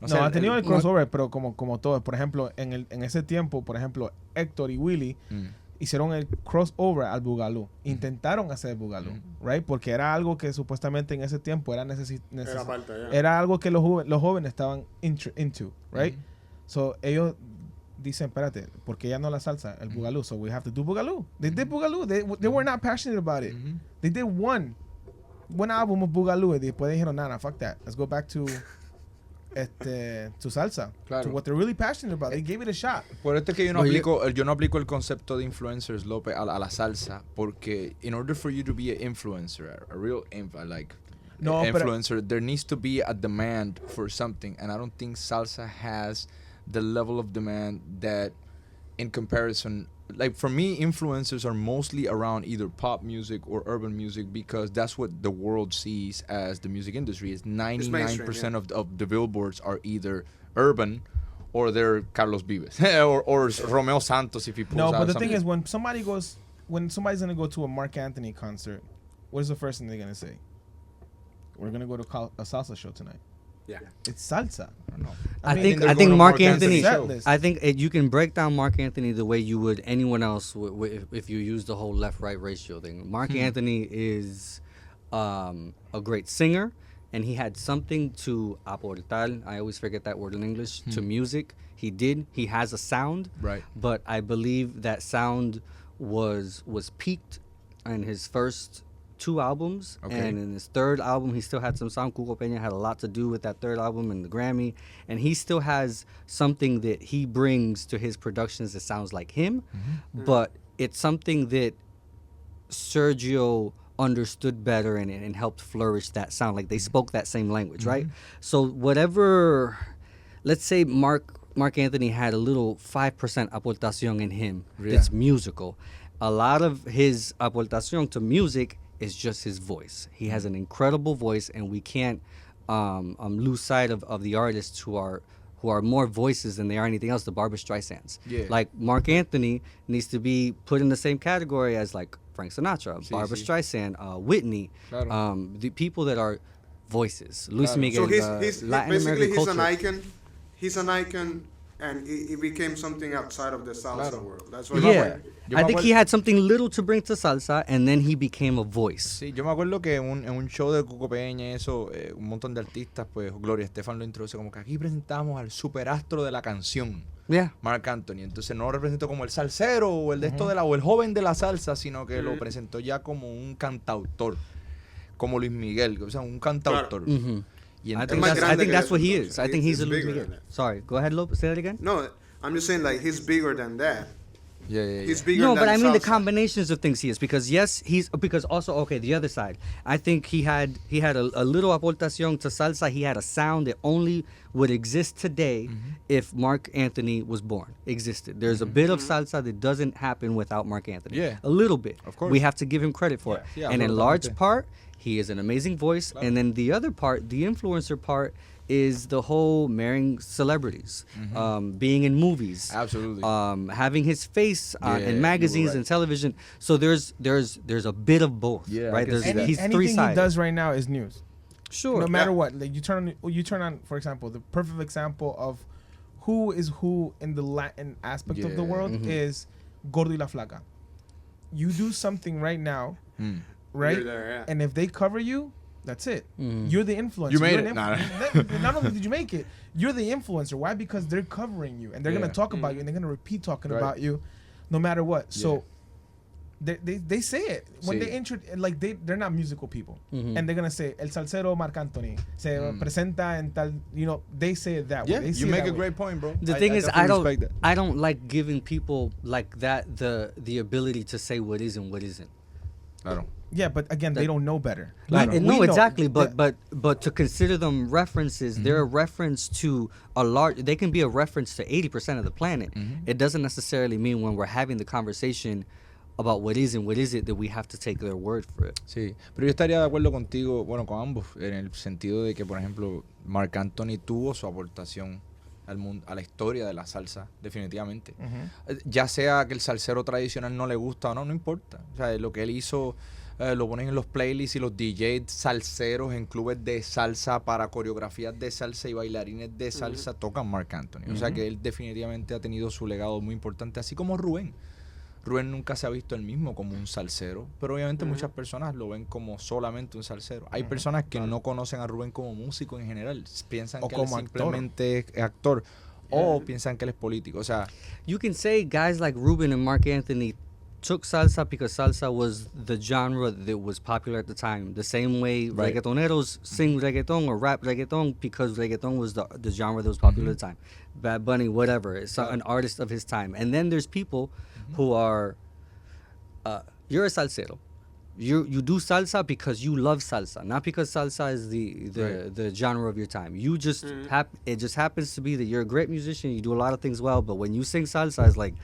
ha tenido el crossover, pero como todo. Por ejemplo, en ese tiempo, por ejemplo, Héctor y Willy hicieron el crossover al Boogaloo. Intentaron hacer el Boogaloo, right? Porque era algo que supuestamente en ese tiempo era era algo que los jóvenes estaban into, right? So ellos dicen, espérate, porque ya no la salsa, el Boogaloo, so we have to do Boogaloo. They did Boogaloo. They were not passionate about it. They did one album of Boogaloo y después dijeron, nah, fuck that. Let's go back to salsa. Claro. To what they're really passionate about. They gave it a shot. Por esto es que yo no aplico el concepto de influencers, Lopez, a la salsa, porque in order for you to be an influencer, a real influencer, there needs to be a demand for something, and I don't think salsa has the level of demand that, in comparison, like for me, influencers are mostly around either pop music or urban music because that's what the world sees as the music industry. Is 99% of the billboards are either urban or they're Carlos Vives or Romeo Santos if he pulls out No, but the something. thing is, when somebody's gonna go to a Mark Anthony concert, what is the first thing they're gonna say? We're gonna go to a salsa show tonight. Yeah. It's salsa. I think Mark Anthony. I think you can break down Mark Anthony the way you would anyone else if you use the whole left-right ratio thing. Mark Anthony is a great singer, and he had something to aportar. I always forget that word in English. To music, he has a sound. Right. But I believe that sound was peaked in his first 2 albums, and in his third album he still had some sound. Cuco Peña had a lot to do with that third album and the Grammy, and he still has something that he brings to his productions that sounds like him, but it's something that Sergio understood better and helped flourish that sound. Like they spoke that same language, right? So whatever, let's say Mark Anthony had a little 5% aportación in him that's musical. A lot of his aportación to music is just his voice. He has an incredible voice, and we can't lose sight of the artists who are more voices than they are anything else. The Barbra Streisands. Yeah. Like Mark Anthony needs to be put in the same category as like Frank Sinatra, Barbra Streisand, Whitney, the people that are voices. Luis Miguel. So he's basically he's an icon. He's an icon. And he became something outside of the salsa world. That's what I think he had something little to bring to salsa, and then he became a voice. Sí, yo me acuerdo que en un show de Cuco Peña, un montón de artistas, pues Gloria Estefan lo introduce como que aquí presentamos al superastro de la canción, Marc Anthony. Entonces no lo representó como el salsero o el de esto o el joven de la salsa, sino que lo presentó ya como un cantautor, como Luis Miguel, o sea, un cantautor. I think that's what he is. I think he's a Luis Miguel. Sorry, go ahead, Lopez. Say that again. No, I'm just saying like he's bigger than that. Yeah. He's bigger no, than but I mean salsa. the combinations of things he is, because because also the other side. I think he had a little aportación to salsa. He had a sound that only would exist today if Mark Anthony was born. Existed. There's a bit of salsa that doesn't happen without Mark Anthony. Yeah, a little bit. Of course, we have to give him credit for it. Yeah, and in large part, he is an amazing voice. And then the other part, the influencer part, is the whole marrying celebrities, being in movies, Absolutely, having his face in magazines and television. So there's a bit of both, right? He's anything three-sided. he does right now is news. Sure. No matter what, like you turn on, for example, the perfect example of who is who in the Latin aspect of the world is Gordo y la Flaca. You do something right now, right? You're there, And if they cover you, that's it. You're the influencer. You made You're it. Not only did you make it, you're the influencer. Why? Because they're covering you and they're gonna talk about you and they're gonna repeat talking about you, no matter what. So they say it when they like they're not musical people and they're gonna say El Salsero Marc Anthony se presenta en tal, you know, they say it that way. They you say make that a way. great point, bro. The thing is, I definitely respect don't like giving people like that the ability to say what is and what isn't. Claro. Yeah, but again, they don't know better. Like, We no, know exactly. that- But to consider them references, they're a reference to a large. They can be a reference to 80% of the planet. It doesn't necessarily mean when we're having the conversation about what is and what is it that we have to take their word for it. Sí, pero yo estaría de acuerdo contigo, bueno, con ambos, en el sentido de que, por ejemplo, Marc Anthony tuvo su aportación al mundo, a la historia de la salsa, definitivamente. Ya sea que el salsero tradicional no le gusta o no, no importa. O sea, lo que él hizo lo ponen en los playlists y los DJs salseros en clubes de salsa para coreografías de salsa y bailarines de salsa tocan Marc Anthony. O sea que él definitivamente ha tenido su legado muy importante, así como Rubén. Rubén nunca se ha visto él mismo como un salsero, pero obviamente muchas personas lo ven como solamente un salsero. Hay personas que no conocen a Rubén como músico en general, piensan que él simplemente es actor o piensan que él es político. O sea, you can say guys like Rubén and Marc Anthony took salsa because salsa was the genre that was popular at the time. The same way reggaetoneros sing reggaeton or rap reggaeton because reggaeton was the genre that was popular at the time. Bad Bunny, whatever, it's an artist of his time. And then there's people who are, you're a salsero. You do salsa because you love salsa, not because salsa is the genre of your time. You just it just happens to be that you're a great musician. You do a lot of things well, but when you sing salsa, it's like,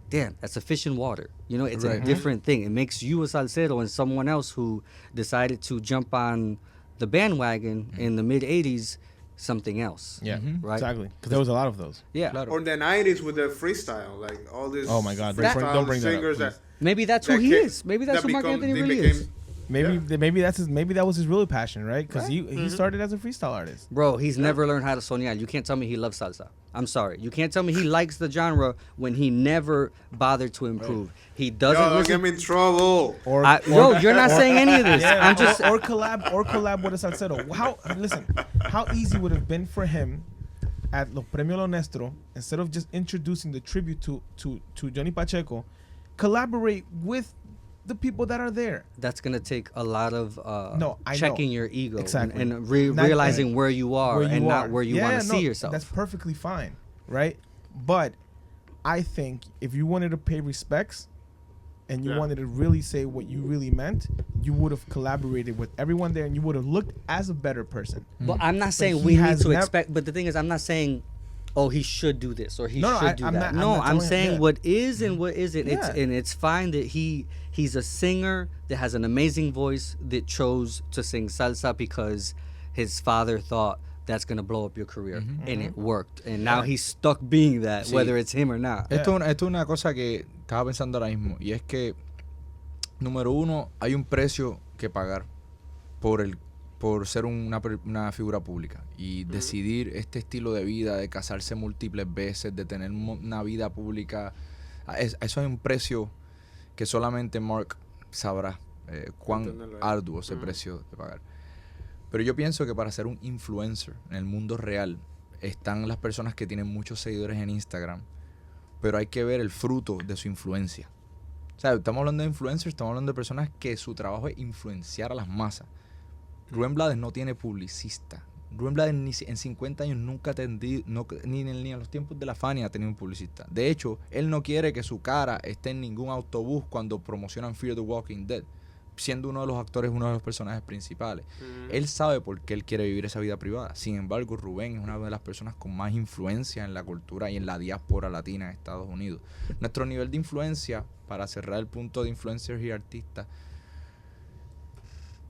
damn, that's a fish in water. You know, it's a different thing. It makes you a salsero and someone else who decided to jump on the bandwagon in the mid '80s. Something else. Yeah, right? exactly. Because there was a lot of those. Yeah. claro. Or the 90s with the freestyle, like all these. Oh my God! freestyle Don't bring that singers up. Maybe that's who he is. Maybe that's who Marc Anthony really is. Maybe maybe that was his real passion, right? Because he started as a freestyle artist. Bro, he's never learned how to soñar. You can't tell me he loves salsa. I'm sorry. You can't tell me he likes the genre when he never bothered to improve. He doesn't Yo, don't listen. get me in trouble. Yo, you're not saying any of this. Yeah, I'm just or collab with a salsero. How easy would it have been for him at Los Premios Lo Nuestro, instead of just introducing the tribute to Johnny Pacheco, collaborate with the people that are there. That's gonna take a lot of I checking know. your ego Exactly. and realizing where you are and not where you want to see no, yourself. That's perfectly fine, right? But I think if you wanted to pay respects and you wanted to really say what you really meant, you would have collaborated with everyone there and you would have looked as a better person. But I'm not saying he we need has to nev- expect. But the thing is, I'm not saying, oh, he should do this or he No, should do I'm that. not- I'm I'm not saying telling- what is and what isn't. Yeah. It's fine that he's a singer that has an amazing voice that chose to sing salsa because his father thought that's gonna blow up your career, and it worked. And now he's stuck being that, Sí. whether it's him or not. Esto es una cosa que estaba pensando ahora mismo, y es que, número uno, hay un precio que pagar por ser una figura pública y decidir este estilo de vida, de casarse múltiples veces, de tener una vida pública. Eso es un precio que solamente Marc sabrá cuán arduo es ese precio de pagar. Pero yo pienso que para ser un influencer en el mundo real están las personas que tienen muchos seguidores en Instagram, pero hay que ver el fruto de su influencia. O sea, estamos hablando de influencers, estamos hablando de personas que su trabajo es influenciar a las masas. Rubén Blades no tiene publicista. Rubén Blades en 50 años nunca ha tenido, ni en los tiempos de la Fania ha tenido un publicista. De hecho, él no quiere que su cara esté en ningún autobús cuando promocionan Fear the Walking Dead, siendo uno de los actores, uno de los personajes principales. Él sabe por qué él quiere vivir esa vida privada. Sin embargo, Rubén es una de las personas con más influencia en la cultura y en la diáspora latina de Estados Unidos. Nuestro nivel de influencia, para cerrar el punto de influencers y artistas,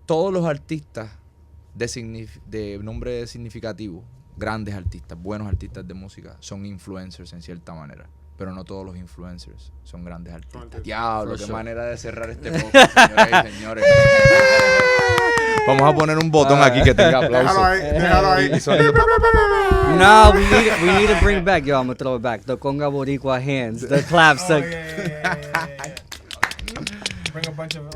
todos los artistas de nombre significativo grandes artistas, buenos artistas de música, son influencers en cierta manera. Pero no todos los influencers son grandes artistas. Diablo, qué manera de cerrar este podcast, señoras y señores. Vamos a poner un botón aquí que tenga aplausos. Déjalo ahí. No, we need to bring back. Yo, I'm gonna throw it back. The conga boricua hands, the claps. Oh, yeah. Bring a bunch of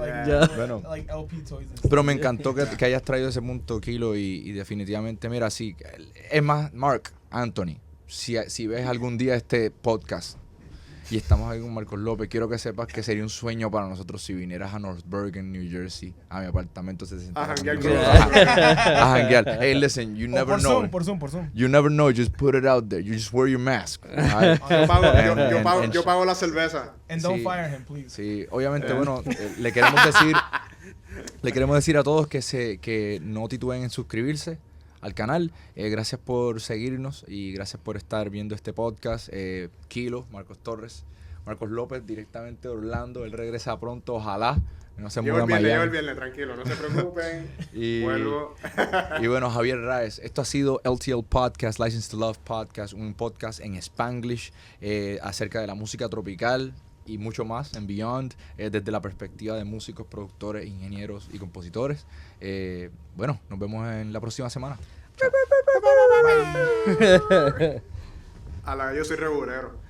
Bueno. like LP toys. Pero me encantó que hayas traído ese punto, Kilo, y definitivamente, mira, sí. Es más, Mark, Anthony, si ves algún día este podcast y estamos ahí con Marcos López, quiero que sepas que sería un sueño para nosotros si vinieras a North Bergen, New Jersey, a mi apartamento 60. A janguear. A janguear. Hey, listen, you never know. Por Zoom. You never know, just put it out there. You just wear your mask. Right? Yo pago la cerveza. And don't fire him, please. Sí, obviamente, bueno, le queremos decir a todos que no titubeen en suscribirse al canal. Gracias por seguirnos y gracias por estar viendo este podcast. Kilo, Marcos Torres, Marcos López, directamente de Orlando. Él regresa pronto, ojalá. No se mueva a Miami. Llevo el viernes, tranquilo, no se preocupen. Vuelvo. Y bueno, Javier Raez, esto ha sido LTL Podcast, License to Love Podcast, un podcast en Spanglish acerca de la música tropical y mucho más en Beyond, desde la perspectiva de músicos, productores, ingenieros y compositores. Bueno, nos vemos en la próxima semana. Yo soy regulero.